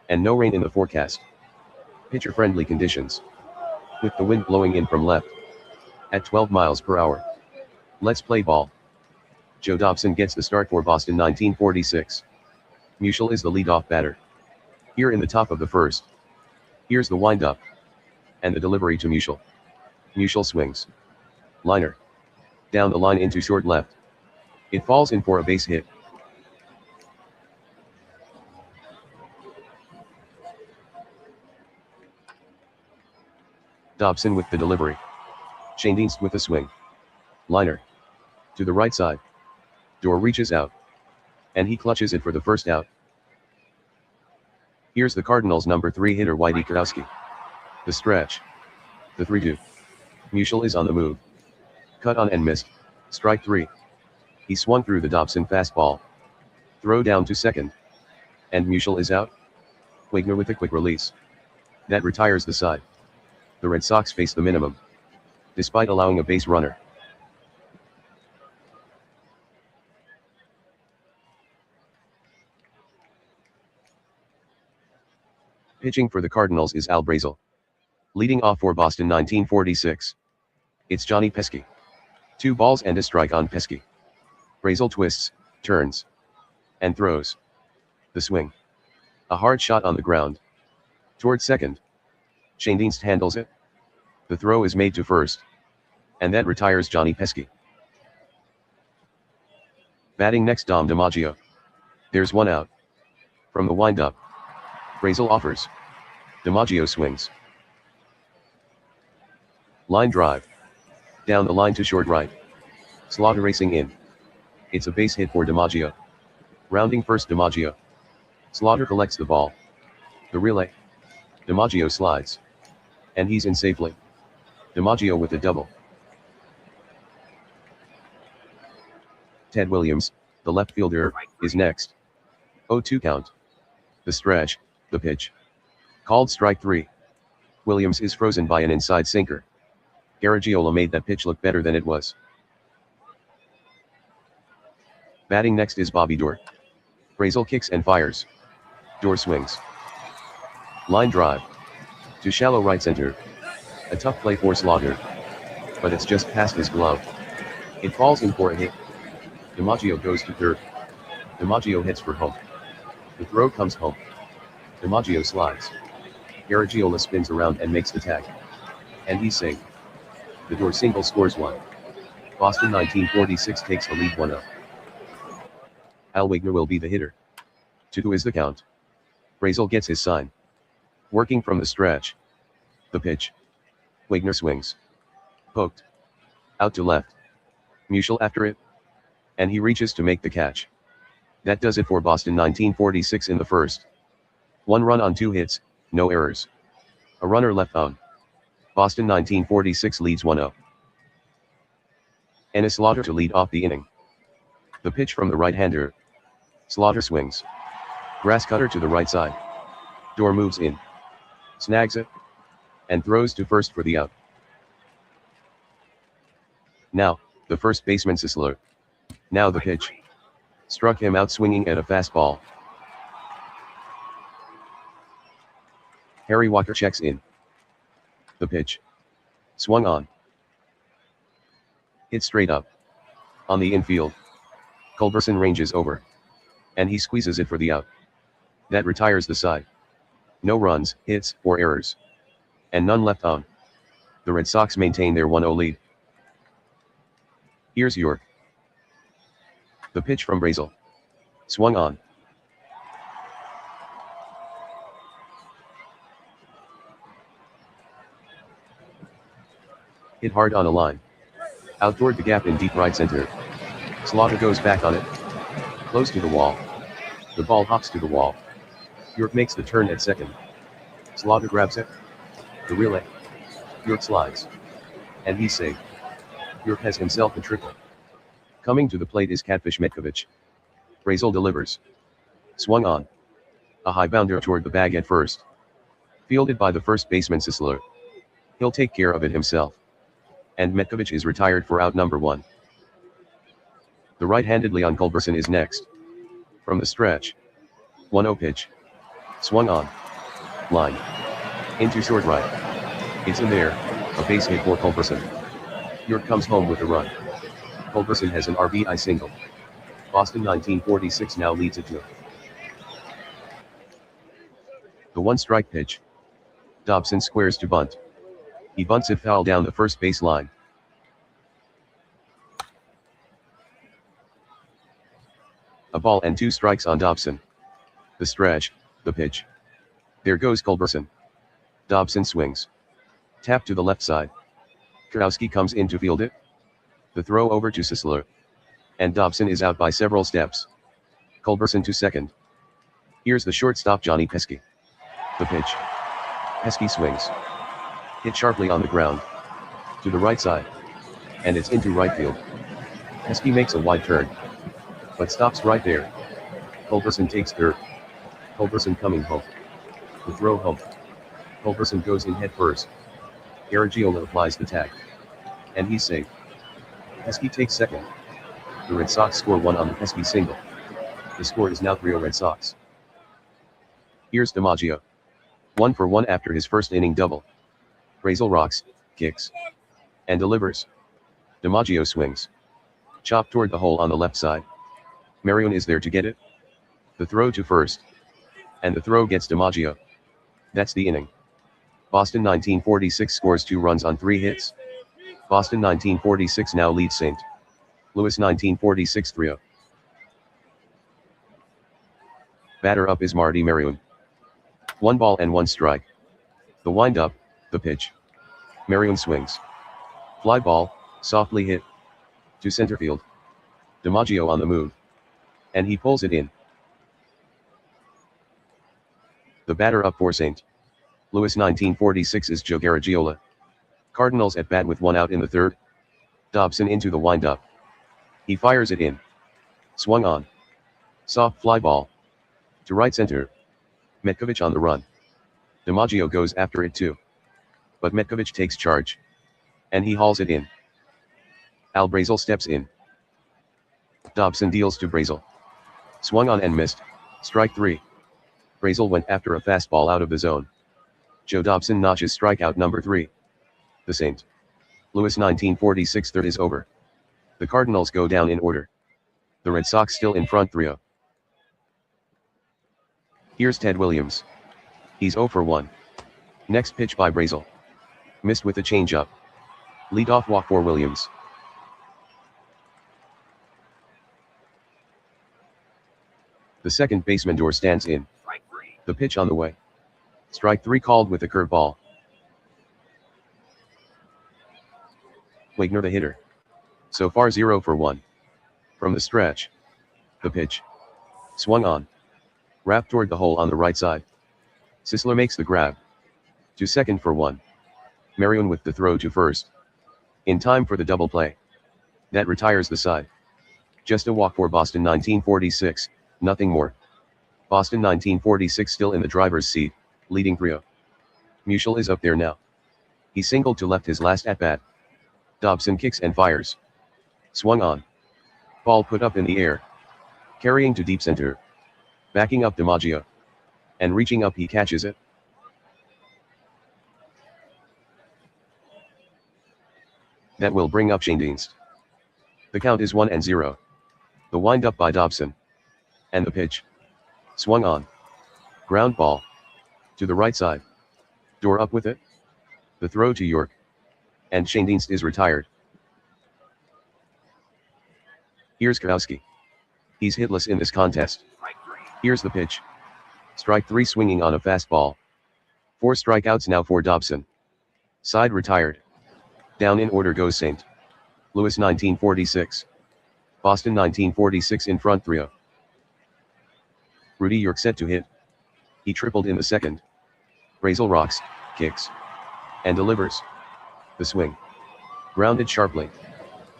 And no rain in the forecast. Pitcher-friendly conditions. With the wind blowing in from left. at 12 miles per hour. Let's play ball. Joe Dobson gets the start for Boston 1946. Musial is the leadoff batter. Here in the top of the first. Here's the windup. And the delivery to Musial. Musial swings. Liner. Down the line into short left. It falls in for a base hit. Dobson with the delivery. Schoendienst with the swing. Liner. To the right side. Door reaches out. And he clutches it for the first out. Here's the Cardinals' number 3 hitter Whitey Kurowski. The stretch. The 3-2. Musial is on the move. Cut on and missed. Strike 3. He swung through the Dobson fastball. Throw down to second. And Musial is out. Wagner with a quick release. That retires the side. The Red Sox face the minimum. Despite allowing a base runner. Pitching for the Cardinals is Al Brazel. Leading off for Boston 1946. It's Johnny Pesky. 2 balls and a strike on Pesky. Brazel twists, turns, and throws. The swing. A hard shot on the ground. Toward second. Schoendienst handles it. The throw is made to first. And that retires Johnny Pesky. Batting next Dom DiMaggio. There's 1 out. From the windup. Brazel offers. DiMaggio swings. Line drive. Down the line to short right. Slaughter racing in. It's a base hit for DiMaggio. Rounding first DiMaggio. Slaughter collects the ball. The relay. DiMaggio slides. And he's in safely. DiMaggio with a double. Ted Williams, the left fielder, is next. 0-2 count. The stretch, the pitch. Called strike 3. Williams is frozen by an inside sinker. Garagiola made that pitch look better than it was. Batting next is Bobby Doerr. Brazel kicks and fires. Doerr swings. Line drive. To shallow right center. A tough play for Slaughter. But it's just past his glove. It falls in for a hit. DiMaggio goes to third. DiMaggio hits for home. The throw comes home. DiMaggio slides. Garagiola spins around and makes the tag. And he's safe. The Doerr single scores 1. Boston 1946 takes the lead 1-0. Al Wagner will be the hitter. 2-2 is the count. Brazel gets his sign. Working from the stretch. The pitch. Wagner swings. Poked. Out to left. Musial after it. And he reaches to make the catch. That does it for Boston 1946 in the first. 1 run on 2 hits, no errors. A runner left on. Boston 1946 leads 1-0. Ennis Slaughter to lead off the inning. The pitch from the right-hander. Slaughter swings. Grass cutter to the right side. Doerr moves in. Snags it. And throws to first for the out. Now, the first baseman Sisler. Now the pitch. Struck him out swinging at a fastball. Harry Walker checks in. The pitch. Swung on. Hit straight up. On the infield. Culberson ranges over. And he squeezes it for the out. That retires the side. No runs, hits, or errors. And none left on. The Red Sox maintain their 1-0 lead. Here's York. The pitch from Brazel. Swung on. Hit hard on a line. Out toward the gap in deep right center. Slaughter goes back on it. Close to the wall. The ball hops to the wall. York makes the turn at second. Slaughter grabs it. The relay. York slides. And he's safe. York has himself a triple. Coming to the plate is Catfish Metkovich. Brazel delivers. Swung on. A high bounder toward the bag at first. Fielded by the first baseman Sisler. He'll take care of it himself. And Metkovich is retired for out number 1. The right-handed Leon Culberson is next. From the stretch. 1-0 pitch. Swung on. Line. Into short right. It's in there, a base hit for Culberson. York comes home with a run. Culberson has an RBI single. Boston 1946 now leads it 2. The 1-strike pitch. Dobson squares to bunt. He bunts it foul down the first base line. A ball and 2 strikes on Dobson. The stretch, the pitch. There goes Culberson. Dobson swings. Tap to the left side. Krowski comes in to field it. The throw over to Sisler. And Dobson is out by several steps. Culberson to second. Here's the shortstop Johnny Pesky. The pitch. Pesky swings. Hit sharply on the ground. To the right side. And it's into right field. Pesky makes a wide turn. But stops right there. Culberson takes third. Culberson coming home. The throw home. Culberson goes in head first. Garagiola applies the tag. And he's safe. Pesky takes second. The Red Sox score 1 on the Pesky single. The score is now 3-0 Red Sox. Here's DiMaggio. 1 for 1 after his first inning double. Brazel rocks, kicks, and delivers. DiMaggio swings. Chop toward the hole on the left side. Marion is there to get it. The throw to first. And the throw gets DiMaggio. That's the inning. Boston 1946 scores 2 runs on 3 hits. Boston 1946 now leads St. Louis 1946 3-0. Batter up is Marty Marion. 1 ball and 1 strike. The wind-up, the pitch. Marion swings. Fly ball, softly hit. To center field. DiMaggio on the move. And he pulls it in. The batter up for St. Louis 1946 is Joe Garagiola. Cardinals at bat with 1 out in the 3rd. Dobson into the wind-up. He fires it in. Swung on. Soft fly ball. To right center. Metkovich on the run. DiMaggio goes after it too. But Metkovich takes charge. And he hauls it in. Al Brazel steps in. Dobson deals to Brazel. Swung on and missed. Strike 3. Brazel went after a fastball out of the zone. Joe Dobson notches strikeout number 3. The St. Louis 1946 third is over. The Cardinals go down in order. The Red Sox still in front 3-0. Here's Ted Williams. He's 0 for 1. Next pitch by Brazel. Missed with a changeup. Leadoff walk for Williams. The second baseman door stands in. The pitch on the way. Strike 3 called with a curveball. Wagner the hitter. So far 0 for 1. From the stretch. The pitch. Swung on. Wrapped toward the hole on the right side. Sisler makes the grab. To second for 1. Marion with the throw to first. In time for the double play. That retires the side. Just a walk for Boston 1946, nothing more. Boston 1946 still in the driver's seat, leading 3-0. Musial is up there now. He singled to left his last at-bat. Dobson kicks and fires. Swung on. Ball put up in the air. Carrying to deep center. Backing up DiMaggio. And reaching up he catches it. That will bring up Schoendienst. The count is 1-0. The wind-up by Dobson. And the pitch. Swung on. Ground ball. To the right side. Door up with it. The throw to York. And Schoendienst is retired. Here's Krowski. He's hitless in this contest. Here's the pitch. Strike 3 swinging on a fastball. 4 strikeouts now for Dobson. Side retired. Down in order goes St. Louis 1946. Boston 1946 in front 3-0. Rudy York set to hit. He tripled in the second. Brazel rocks, kicks, and delivers. The swing. Grounded sharply.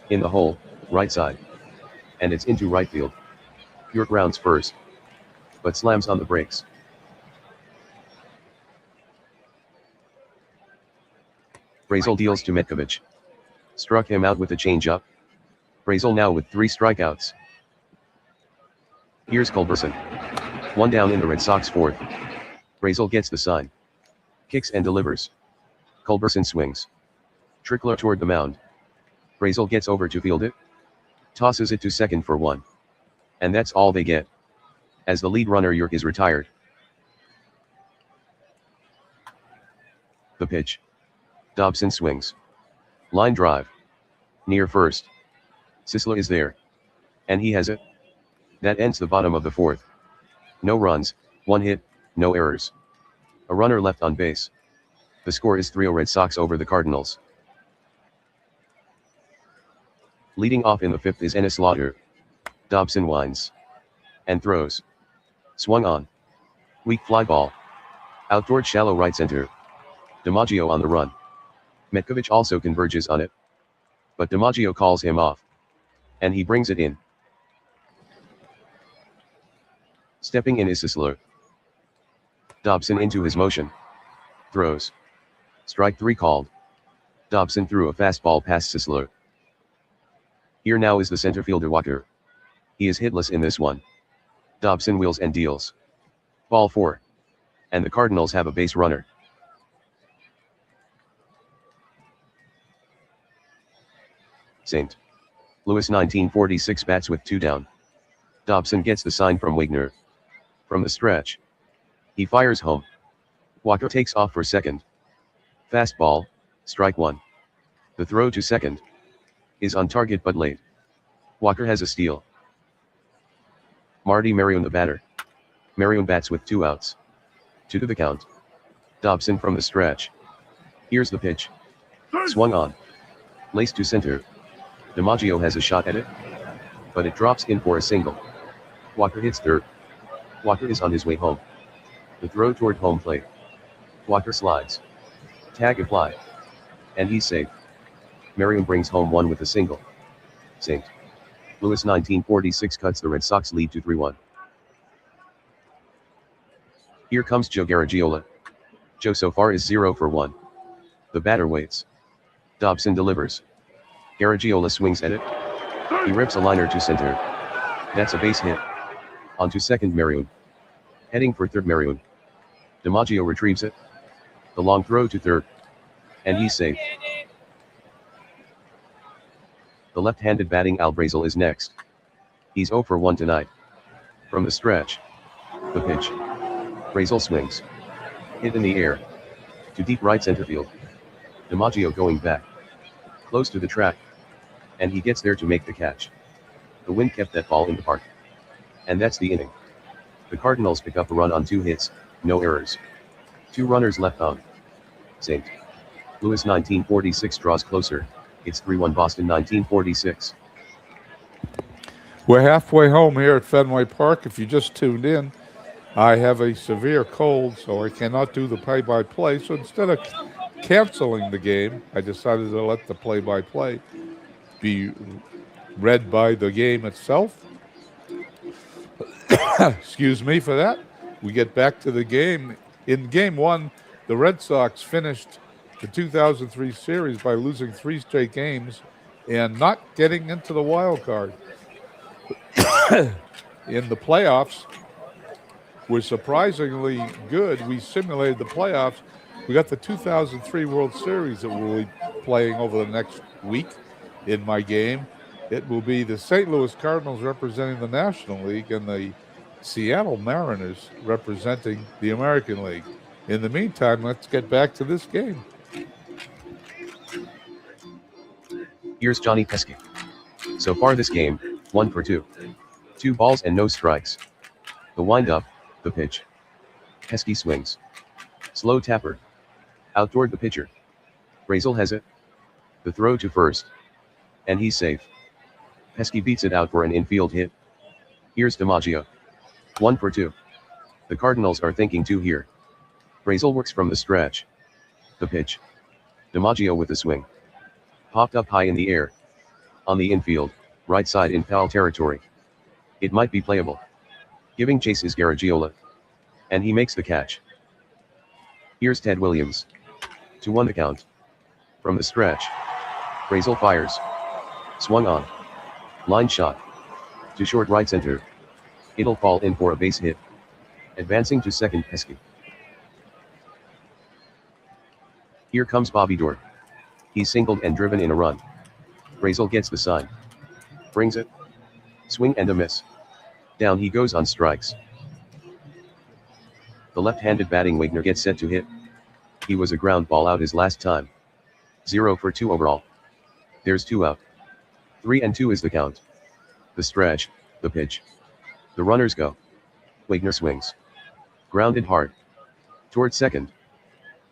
In the hole, right side. And it's into right field. York rounds first. But slams on the brakes. Brazel deals to Metkovich. Struck him out with a changeup. Brazel now with 3 strikeouts. Here's Culberson. 1 down in the Red Sox 4th. Brazel gets the sign. Kicks and delivers. Culberson swings. Trickler toward the mound. Brazel gets over to field it. Tosses it to second for 1. And that's all they get. As the lead runner York is retired. The pitch. Dobson swings. Line drive. Near first. Sisler is there. And he has it. That ends the bottom of the 4th. No runs, 1 hit, no errors. A runner left on base. The score is 3-0 Red Sox over the Cardinals. Leading off in the 5th is Ennis Slaughter. Dobson winds. And throws. Swung on. Weak fly ball. Out toward shallow right center. DiMaggio on the run. Metkovich also converges on it. But DiMaggio calls him off. And he brings it in. Stepping in is Sisler. Dobson into his motion. Throws. Strike 3 called. Dobson threw a fastball past Sisler. Here now is the center fielder Walker. He is hitless in this one. Dobson wheels and deals. Ball 4. And the Cardinals have a base runner. St. Louis 1946 bats with 2 down. Dobson gets the sign from Wagner. From the stretch. He fires home. Walker takes off for second. Fastball, strike 1. The throw to second. Is on target but late. Walker has a steal. Marty Marion the batter. Marion bats with 2 outs. 2 to the count. Dobson from the stretch. Here's the pitch. Swung on. Laced to center. DiMaggio has a shot at it. But it drops in for a single. Walker hits third. Walker is on his way home. The throw toward home plate. Walker slides. Tag applied. And he's safe. Marion brings home 1 with a single. St. Louis 1946 cuts the Red Sox lead to 3-1. Here comes Joe Garagiola. Joe so far is 0 for 1. The batter waits. Dobson delivers. Garagiola swings at it. He rips a liner to center. That's a base hit. On to second Marion. Heading for third Marion. DiMaggio retrieves it. The long throw to third. And he's safe. The left-handed batting Al Brazel is next. He's 0 for 1 tonight. From the stretch. The pitch. Brazel swings. Hit in the air. To deep right center field. DiMaggio going back. Close to the track. And he gets there to make the catch. The wind kept that ball in the park. And that's the inning. The Cardinals pick up a run on 2 hits, no errors. 2 runners left on. St. Louis 1946 draws closer. It's 3-1 Boston 1946. We're halfway home here at Fenway Park. If you just tuned in, I have a severe cold, so I cannot do the play-by-play. So instead of canceling the game, I decided to let the play-by-play be read by the game itself. Excuse me for that. We get back to the game. In Game 1, the Red Sox finished the 2003 series by losing 3 straight games and not getting into the wild card. In the playoffs, we're surprisingly good. We simulated the playoffs. We got the 2003 World Series that we'll be playing over the next week in my game. It will be the St. Louis Cardinals representing the National League and the Seattle Mariners representing the American League. In the meantime, let's get back to this game. Here's Johnny Pesky. So far this game, 1 for 2. 2 balls and no strikes. The windup, the pitch. Pesky swings. Slow tapper. Out toward the pitcher. Brazel has it. The throw to first. And he's safe. Pesky beats it out for an infield hit. Here's DiMaggio. 1 for 2. The Cardinals are thinking 2 here. Brazel works from the stretch. The pitch. DiMaggio with the swing. Popped up high in the air. On the infield, right side in foul territory. It might be playable. Giving chase is Garagiola. And he makes the catch. Here's Ted Williams. 2-1 the count. From the stretch. Brazel fires. Swung on. Line shot. To short right center. It'll fall in for a base hit. Advancing to second Pesky. Here comes Bobby Doerr. He's singled and driven in a run. Razel gets the sign. Brings it. Swing and a miss. Down he goes on strikes. The left-handed batting Wagner gets set to hit. He was a ground ball out his last time. 0 for 2 overall. There's 2 out. 3-2 is the count. The stretch, the pitch. The runners go. Wagner swings. Grounded hard. Toward second.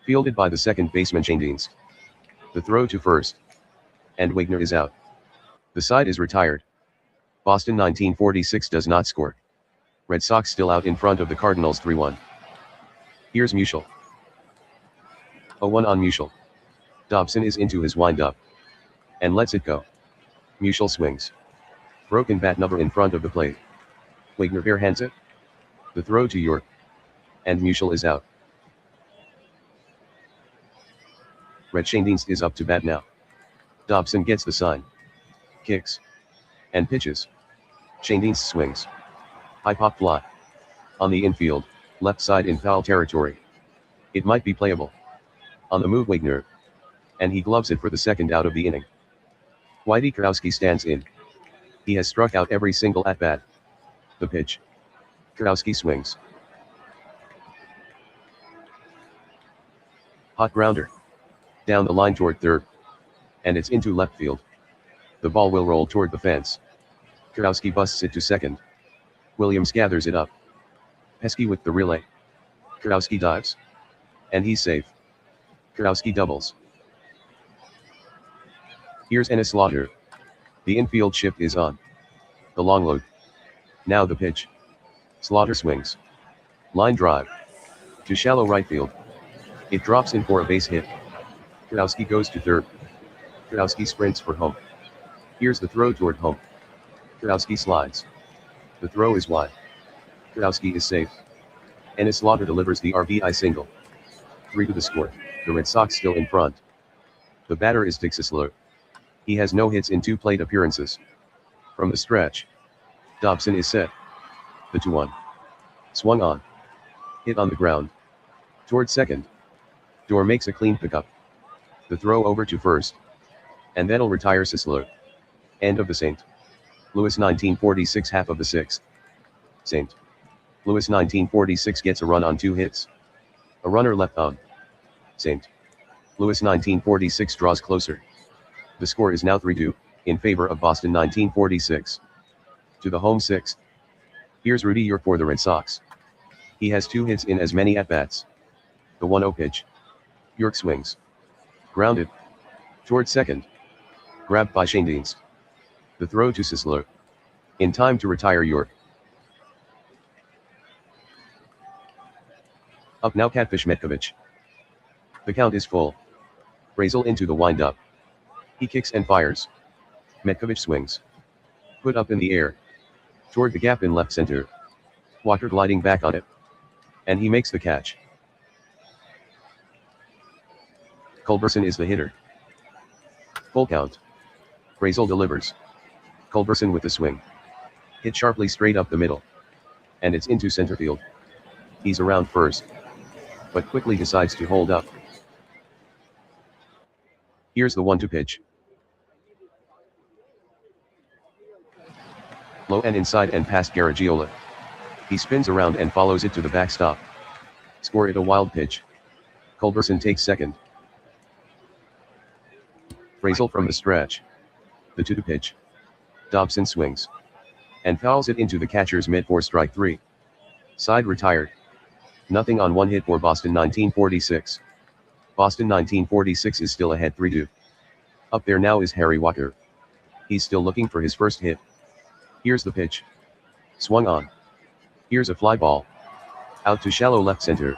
Fielded by the second baseman Shandins. The throw to first. And Wagner is out. The side is retired. Boston 1946 does not score. Red Sox still out in front of the Cardinals 3-1. Here's Musial. 0-1 on Musial. Dobson is into his windup. And lets it go. Musial swings. Broken bat number in front of the plate. Wagner barehands it. The throw to York. And Musial is out. Red Shandins is up to bat now. Dobson gets the sign. Kicks. And pitches. Shandins swings. High pop fly. On the infield, left side in foul territory. It might be playable. On the move Wagner. And he gloves it for the second out of the inning. Whitey Kurowski stands in. He has struck out every single at-bat. The pitch. Kurowski swings. Hot grounder. Down the line toward third. And it's into left field. The ball will roll toward the fence. Kurowski busts it to second. Williams gathers it up. Pesky with the relay. Kurowski dives. And he's safe. Kurowski doubles. Here's Ennis Slaughter. The infield shift is on. The long load. Now the pitch. Slaughter swings. Line drive. To shallow right field. It drops in for a base hit. Kurowski goes to third. Kurowski sprints for home. Here's the throw toward home. Kurowski slides. The throw is wide. Kurowski is safe. Ennis Slaughter delivers the RBI single. 3 to the score. The Red Sox still in front. The batter is Dick Sisler. He has no hits in 2 plate appearances. From the stretch. Dobson is set. The 2-1. Swung on. Hit on the ground. Toward second. Dorr makes a clean pickup. The throw over to first. And that'll retire Sisler. End of the St. Louis 1946 half of the 6th. St. Louis 1946 gets a run on 2 hits. A runner left on. St. Louis 1946 draws closer. The score is now 3-2, in favor of Boston 1946. To the home 6th. Here's Rudy York for the Red Sox. He has 2 hits in as many at-bats. The 1-0 pitch. York swings. Grounded. Toward second. Grabbed by Shandins. The throw to Sisler. In time to retire York. Up now Catfish Metkovich. The count is full. Razel into the windup. He kicks and fires. Metkovich swings. Put up in the air. Toward the gap in left center. Walker gliding back on it. And he makes the catch. Culberson is the hitter. Full count. Razel delivers. Culberson with the swing. Hit sharply straight up the middle. And it's into center field. He's around first. But quickly decides to hold up. Here's the 1-2 pitch. Low and inside and past Garagiola. He spins around and follows it to the backstop. Score it a wild pitch. Culberson takes second. Razel from the stretch. The 2-2 pitch. Dobson swings. And fouls it into the catcher's mitt for strike 3. Side retired. Nothing on 1 hit for Boston 1946. Boston 1946 is still ahead 3-2. Up there now is Harry Walker. He's still looking for his first hit. Here's the pitch. Swung on. Here's a fly ball. Out to shallow left center.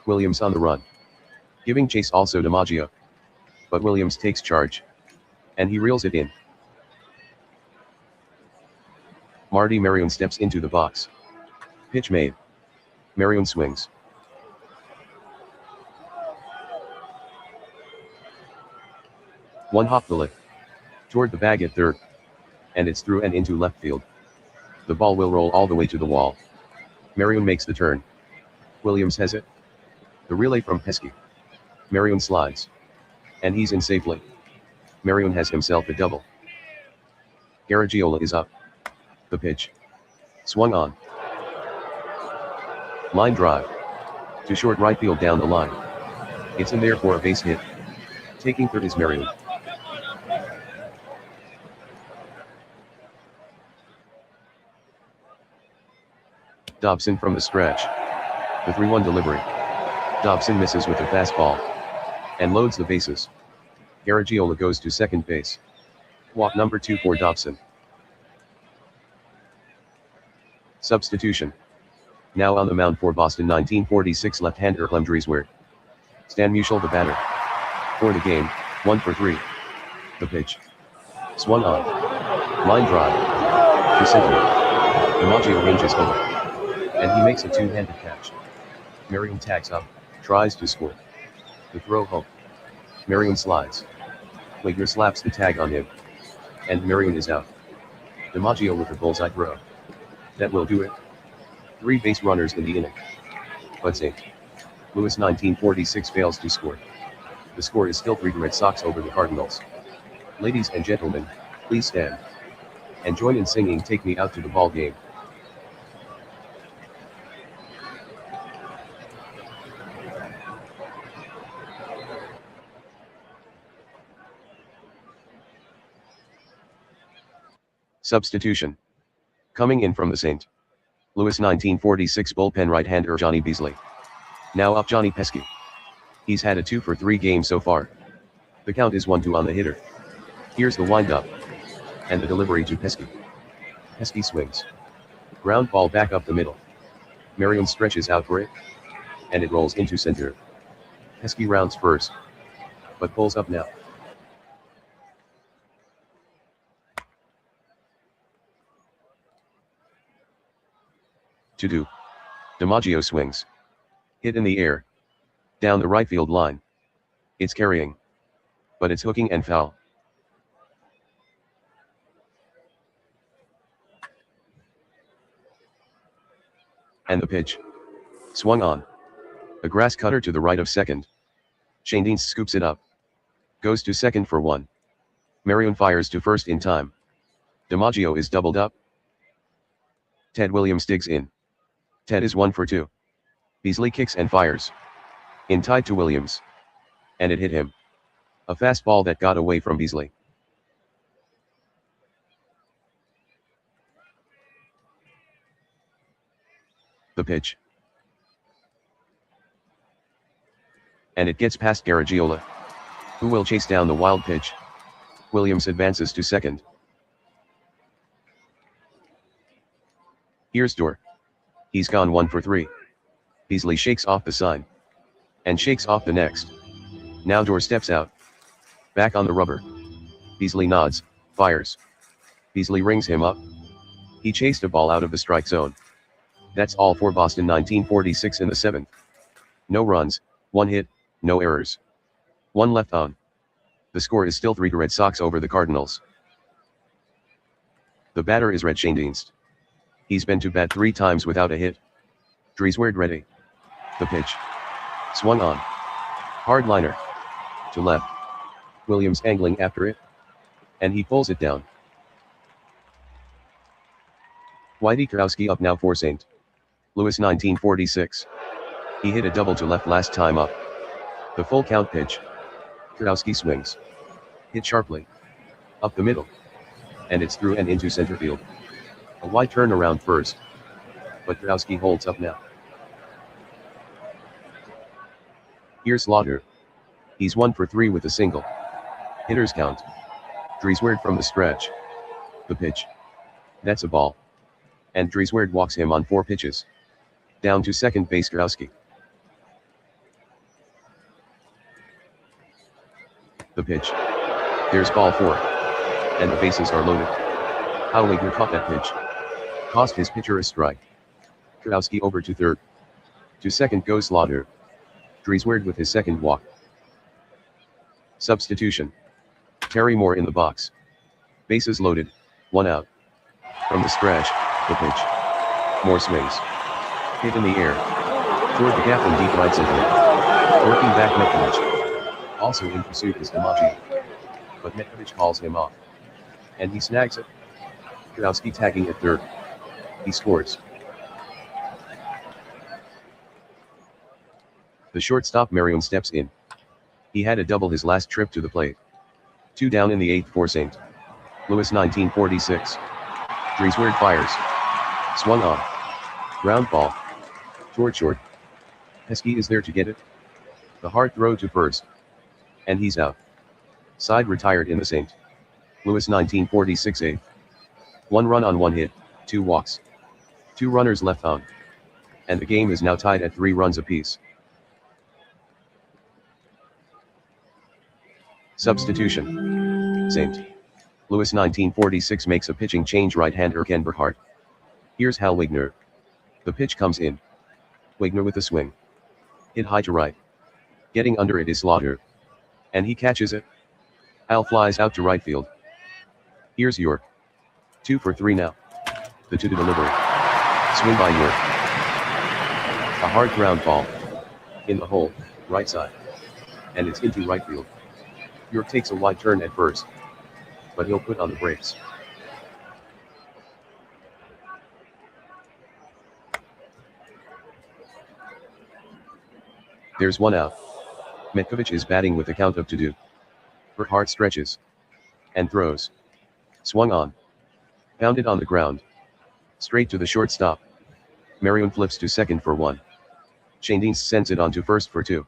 Williams on the run. Giving chase also DiMaggio. But Williams takes charge. And he reels it in. Marty Marion steps into the box. Pitch made. Marion swings. One hop bullet. Toward the bag at third. And it's through and into left field. The ball will roll all the way to the wall. Marion makes the turn. Williams has it. The relay from Pesky. Marion slides. And he's in safely. Marion has himself a double. Garagiola is up. The pitch. Swung on. Line drive. To short right field down the line. It's in there for a base hit. Taking third is Marion. Dobson from the stretch. The 3-1 delivery. Dobson misses with a fastball. And loads the bases. Garagiola goes to second base. Walk number 2 for Dobson. Substitution. Now on the mound for Boston 1946 left-hander Clem Drieswert. Stan Musial the batter. For the game, 1 for 3. The pitch. Swung on. Line drive. To center. DiMaggio ranges over. And he makes a two-handed catch. Marion tags up, tries to score. The throw home. Marion slides. Wagner slaps the tag on him. And Marion is out. DiMaggio with a bullseye throw. That will do it. 3 base runners in the inning. But St. Louis 1946 fails to score. The score is still 3 Red Sox over the Cardinals. Ladies and gentlemen, please stand. And join in singing "Take Me Out to the Ball Game." Substitution. Coming in from the St. Louis 1946 bullpen right-hander Johnny Beasley. Now up Johnny Pesky. He's had a 2 for 3 game so far. The count is 1-2 on the hitter. Here's the windup. And the delivery to Pesky. Pesky swings. Ground ball back up the middle. Marion stretches out for it. And it rolls into center. Pesky rounds first. But pulls up now. To do. DiMaggio swings. Hit in the air. Down the right field line. It's carrying. But it's hooking and foul. And the pitch. Swung on. A grass cutter to the right of second. Shane scoops it up. Goes to second for 1. Marion fires to first in time. DiMaggio is doubled up. Ted Williams digs in. Ted is 1 for 2. Beasley kicks and fires. In tied to Williams. And it hit him. A fastball that got away from Beasley. The pitch. And it gets past Garagiola, who will chase down the wild pitch. Williams advances to second. Here's Dorr. He's gone 1 for 3. Beasley shakes off the sign. And shakes off the next. Now Dorr steps out. Back on the rubber. Beasley nods, fires. Beasley rings him up. He chased a ball out of the strike zone. That's all for Boston 1946 in the 7th. No runs, 1 hit, no errors. 1 left on. The score is still 3 Red Sox over the Cardinals. The batter is Red Schoendienst. He's been to bat 3 times without a hit. Drieswert ready. The pitch. Swung on. Hard liner. To left. Williams angling after it. And he pulls it down. Whitey Krauski up now for St. Louis 1946. He hit a double to left last time up. The full count pitch. Krauski swings. Hit sharply. Up the middle. And it's through and into center field. A wide turnaround first. But Krauski holds up now. Here's Slaughter. He's 1 for 3 with a single. Hitters count. Drieswert from the stretch. The pitch. That's a ball. And Drieswert walks him on 4 pitches. Down to second base Krauski. The pitch. There's ball 4. And the bases are loaded. How Wagner caught that pitch. Cost his pitcher a strike. Krauski over to third. To second goes Slaughter. Drieswert with his second walk. Substitution. Terry Moore in the box. Bases loaded, 1 out. From the stretch, the pitch. Moore swings. Hit in the air. Toward the gap in deep right center. Working back Metkovich. Also in pursuit is DiMaggio. But Metkovich calls him off. And he snags it. Kowski tagging at third. He scores. The shortstop Marion steps in. He had a double his last trip to the plate. 2 down in the 8th for St. Louis 1946. Driesward fires. Swung on. Ground ball. Toward short. Pesky is there to get it. The hard throw to first. And he's out. Side retired in the St. Louis 1946 8th. 1 run on 1 hit, 2 walks. 2 runners left on. And the game is now tied at 3 runs apiece. Substitution. St. Louis 1946 makes a pitching change. Right-hander Ken Berhart. Here's Hal Wigner. The pitch comes in. Wigner with a swing. Hit high to right. Getting under it is Slaughter. And he catches it. Hal flies out to right field. Here's York. 2 for 3 now. The 2 to delivery. Swing by York. A hard ground ball. In the hole, right side. And it's into right field. York takes a wide turn at first. But he'll put on the brakes. There's 1 out. Metkovich is batting with a count of 2-2. Berhart stretches. And throws. Swung on. Pounded on the ground. Straight to the shortstop. Marion flips to second for 1. Shandins sends it on to first for 2.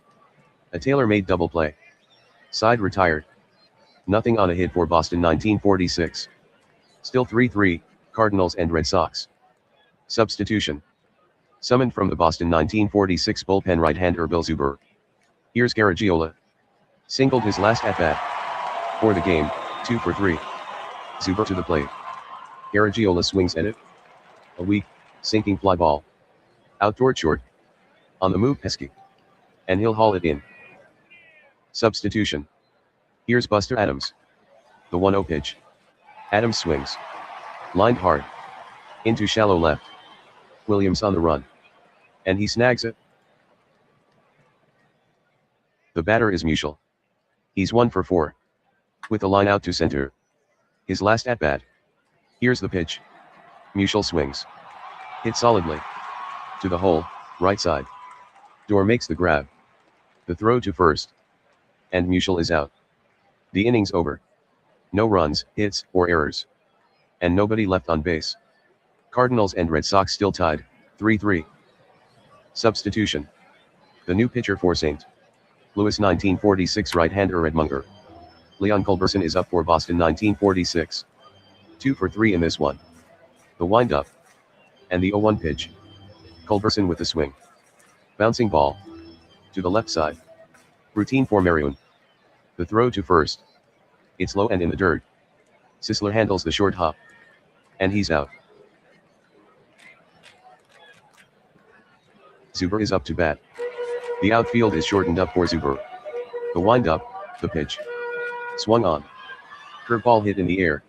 A tailor-made double play. Side retired. Nothing on a hit for Boston 1946. Still 3-3, Cardinals and Red Sox. Substitution. Summoned from the Boston 1946 bullpen right-hander Bill Zuber. Here's Garagiola. Singled his last at-bat. For the game, 2 for 3. Zuber to the plate. Garagiola swings at it. A weak, sinking fly ball. Out toward short. On the move Pesky. And he'll haul it in. Substitution. Here's Buster Adams. The 1-0 pitch. Adams swings. Lined hard. Into shallow left. Williams on the run. And he snags it. The batter is Musial. He's 1 for 4. With a line out to center. His last at-bat. Here's the pitch. Musial swings. Hit solidly. To the hole, right side. Dorr makes the grab. The throw to first. And Musial is out. The inning's over. No runs, hits, or errors. And nobody left on base. Cardinals and Red Sox still tied, 3-3. Substitution. The new pitcher for St. Louis 1946 right-hander Ed Munger. Leon Culberson is up for Boston 1946. 2 for 3 in this one. The wind-up. And the 0-1 pitch. Culberson with the swing. Bouncing ball. To the left side. Routine for Marion. The throw to first. It's low and in the dirt. Sisler handles the short hop. And he's out. Zuber is up to bat. The outfield is shortened up for Zuber. The wind-up, the pitch. Swung on. Curveball hit in the air.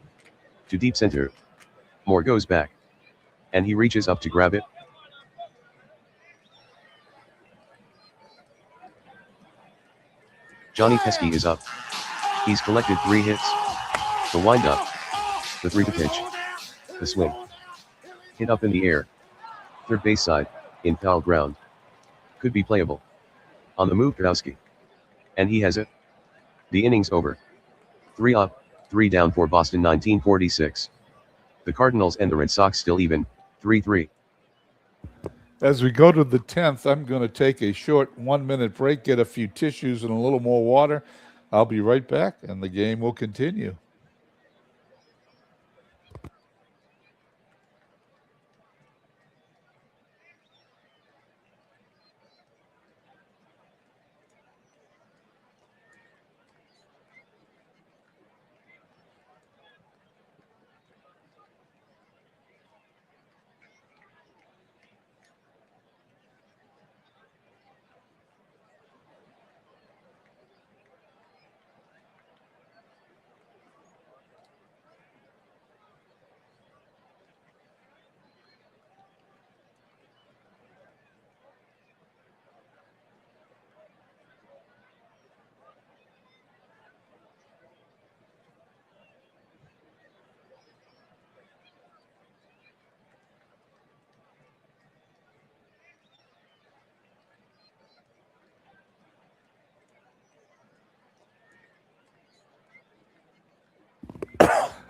To deep center. Moore goes back. And he reaches up to grab it. Johnny Pesky is up. He's collected 3 hits. The wind-up. The 3 to pitch. The swing. Hit up in the air. Third base side, in foul ground. Could be playable. On the move Kowski. And he has it. The inning's over. 3 up, 3 down for Boston 1946. The Cardinals and the Red Sox still even, 3-3. As we go to the 10th, I'm going to take a short 1-minute break, get a few tissues and a little more water. I'll be right back, and the game will continue.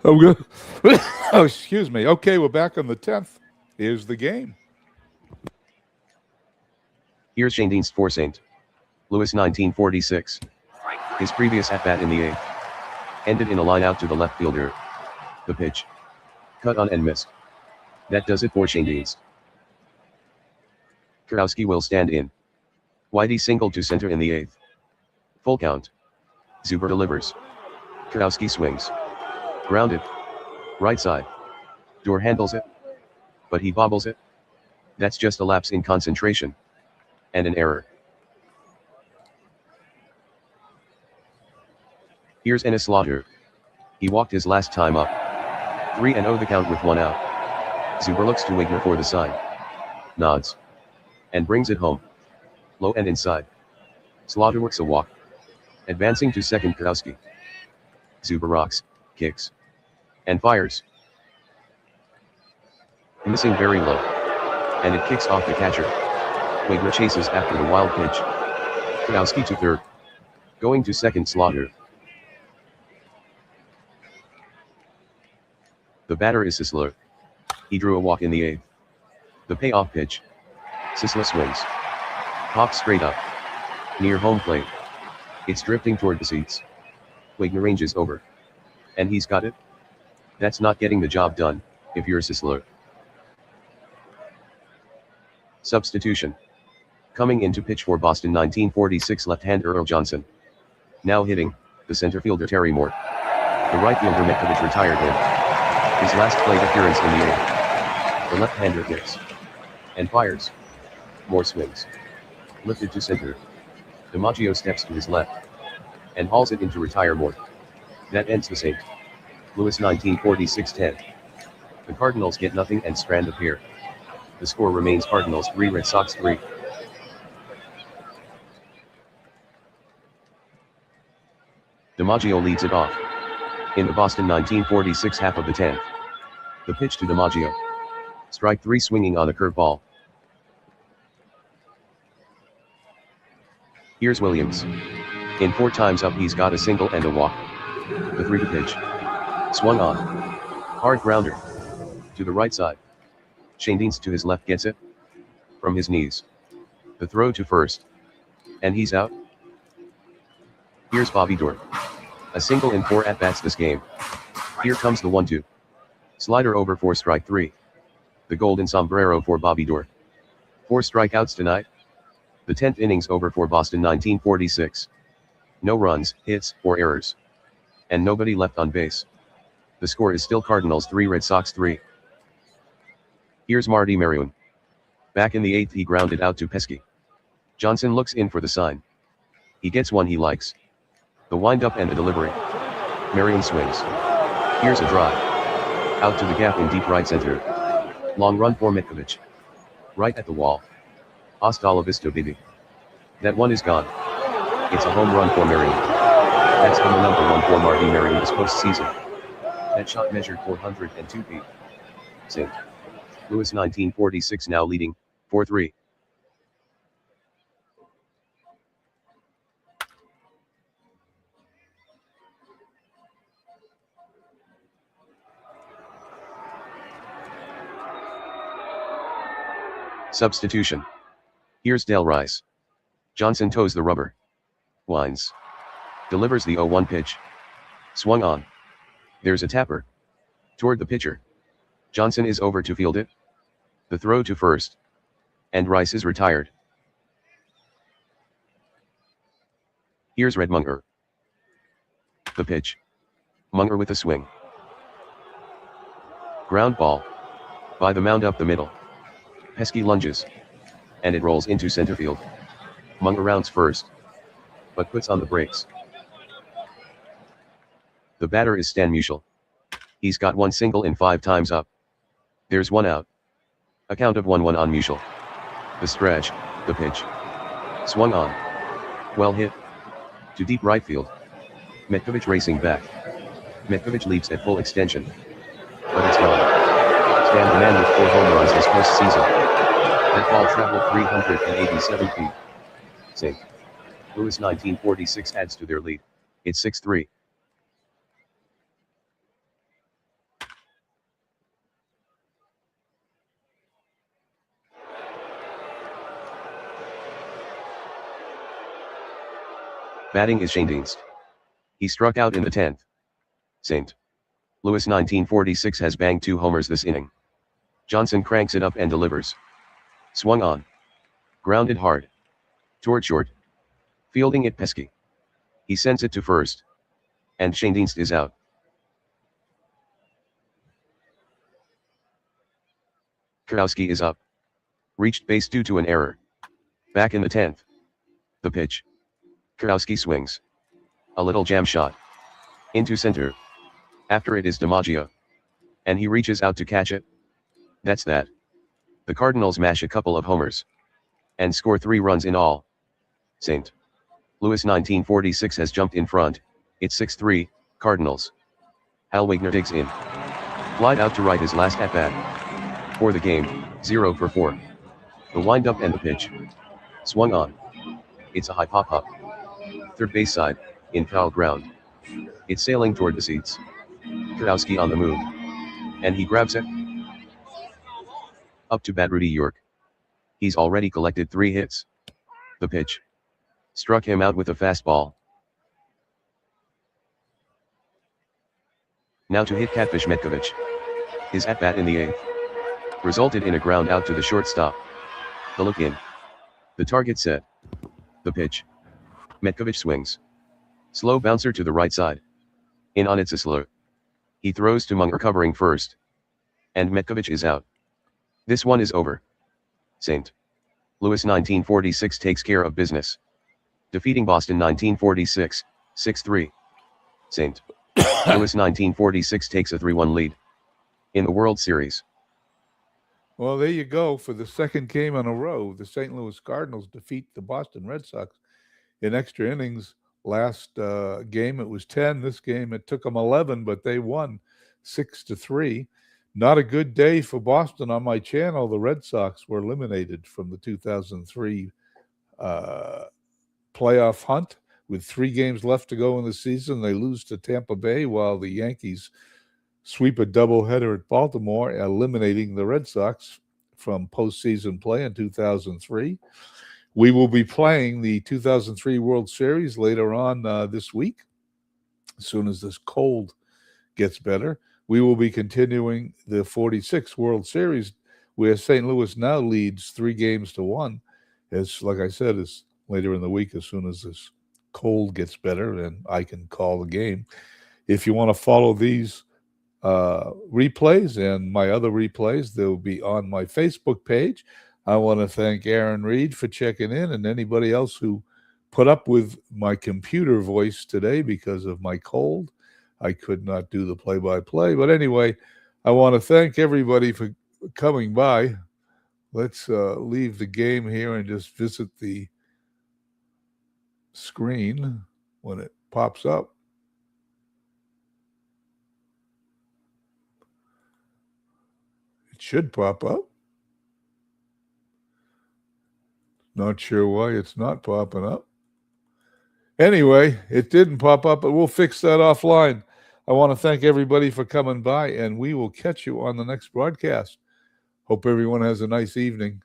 Oh, good. Oh, excuse me. Okay, we're back on the 10th. Here's the game. Here's Shane Dean's for St. Louis 1946. His previous at-bat in the 8th ended in a line out to the left fielder. The pitch. Cut on and missed. That does it for Shane Deans. Kurowski will stand in. Whitey singled to center in the 8th. Full count. Zuber delivers. Kurowski swings. Grounded. Right side. Door handles it. But he bobbles it. That's just a lapse in concentration. And an error. Here's Ennis Slaughter. He walked his last time up. 3-0 the count with 1 out. Zuber looks to Wigner for the sign. Nods. And brings it home. Low and inside. Slaughter works a walk. Advancing to second Kurowski. Zuber rocks, kicks. And fires. Missing very low. And it kicks off the catcher. Wigner chases after the wild pitch. Kurowski to third. Going to second Slaughter. The batter is Sisler. He drew a walk in the 8th. The payoff pitch. Sisler swings. Pops straight up. Near home plate. It's drifting toward the seats. Wigner ranges over. And he's got it. That's not getting the job done, if you're Sisler. Substitution. Coming in to pitch for Boston 1946 left-hander Earl Johnson. Now hitting, the center fielder Terry Moore. The right fielder Metcavich retired him. His last plate appearance in the 8th. The left-hander hits. And fires. Moore swings. Lifted to center. DiMaggio steps to his left. And hauls it in to retire Moore. That ends the St. Louis 1946-10. The Cardinals get nothing and strand a pair. The score remains Cardinals 3 Red Sox 3. DiMaggio leads it off. In the Boston 1946 half of the 10th. The pitch to DiMaggio. Strike 3 swinging on a curveball. Here's Williams. In 4 times up he's got a single and a walk. The 3 to pitch. Swung on. Hard grounder. To the right side. Shane Deans to his left gets it. From his knees. The throw to first. And he's out. Here's Bobby Doerr. A single in 4 at-bats this game. Here comes the 1-2. Slider over for strike 3. The golden sombrero for Bobby Doerr. 4 strikeouts tonight. The 10th innings over for Boston 1946. No runs, hits, or errors. And nobody left on base. The score is still Cardinals 3 Red Sox 3. Here's Marty Marion. Back in the 8th he grounded out to Pesky. Johnson looks in for the sign. He gets one he likes. The windup and the delivery. Marion swings. Here's a drive. Out to the gap in deep right center. Long run for Metcavich. Right at the wall. Hasta la vista baby. That one is gone. It's a home run for Marion. That's been the number 1 for Marty Marion this postseason. That shot measured 402 feet. St. Louis 1946 now leading, 4-3. Substitution. Here's Dale Rice. Johnson toes the rubber. Winds. Delivers the 0-1 pitch. Swung on. There's a tapper. Toward the pitcher. Johnson is over to field it. The throw to first. And Rice is retired. Here's Red Munger. The pitch. Munger with a swing. Ground ball. By the mound up the middle. Pesky lunges. And it rolls into center field. Munger rounds first. But puts on the brakes. The batter is Stan Musial. He's got 1 single in 5 times up. There's 1 out. A count of 1-1 on Musial. The stretch, the pitch. Swung on. Well hit. To deep right field. Metcavich racing back. Metcavich leaps at full extension. But it's gone. Stan the man with 4 home runs this postseason. That ball traveled 387 feet. St. Louis 1946 adds to their lead. It's 6-3. Batting is Shane Dienst. He struck out in the 10th. St. Louis 1946 has banged 2 homers this inning. Johnson cranks it up and delivers. Swung on. Grounded hard. Toward short. Fielding it pesky. He sends it to first. And Shane Dienst is out. Kurowski is up. Reached base due to an error. Back in the 10th. The pitch. Kurowski swings. A little jam shot. Into center. After it is DiMaggio. And he reaches out to catch it. That's that. The Cardinals mash a couple of homers. And score 3 runs in all. St. Louis 1946 has jumped in front. It's 6-3, Cardinals. Hal Wagner digs in. Flied out to right his last at-bat. For the game, 0 for 4. The wind-up and the pitch. Swung on. It's a high pop-up. Third base side, in foul ground. It's sailing toward the seats. Kurowski on the move. And he grabs it. Up to bat Rudy York. He's already collected 3 hits. The pitch. Struck him out with a fastball. Now to hit Catfish Metkovic. His at-bat in the 8th. Resulted in a ground out to the shortstop. The look in. The target set. The pitch. Metkovic swings. Slow bouncer to the right side. In on it's a slow. He throws to Munger covering first. And Metkovic is out. This one is over. St. Louis 1946 takes care of business. Defeating Boston 1946, 6-3. St. Louis 1946 takes a 3-1 lead. In the World Series. Well, there you go. For the second game in a row, the St. Louis Cardinals defeat the Boston Red Sox in extra innings. Last game, it was 10. This game, it took them 11, but they won 6-3. Not a good day for Boston on my channel. The Red Sox were eliminated from the 2003 playoff hunt with 3 games left to go in the season. They lose to Tampa Bay while the Yankees sweep a doubleheader at Baltimore, eliminating the Red Sox from postseason play in 2003. We will be playing the 2003 World Series later on this week. As soon as this cold gets better, we will be continuing the 46 World Series, where St. Louis now leads 3-1. As like I said, is later in the week, as soon as this cold gets better, and I can call the game. If you want to follow these replays and my other replays, they'll be on my Facebook page. I want to thank Aaron Reed for checking in, and anybody else who put up with my computer voice today because of my cold. I could not do the play-by-play. But anyway, I want to thank everybody for coming by. Let's leave the game here and just visit the screen when it pops up. It should pop up. Not sure why it's not popping up. Anyway, it didn't pop up, but we'll fix that offline. I want to thank everybody for coming by, and we will catch you on the next broadcast. Hope everyone has a nice evening.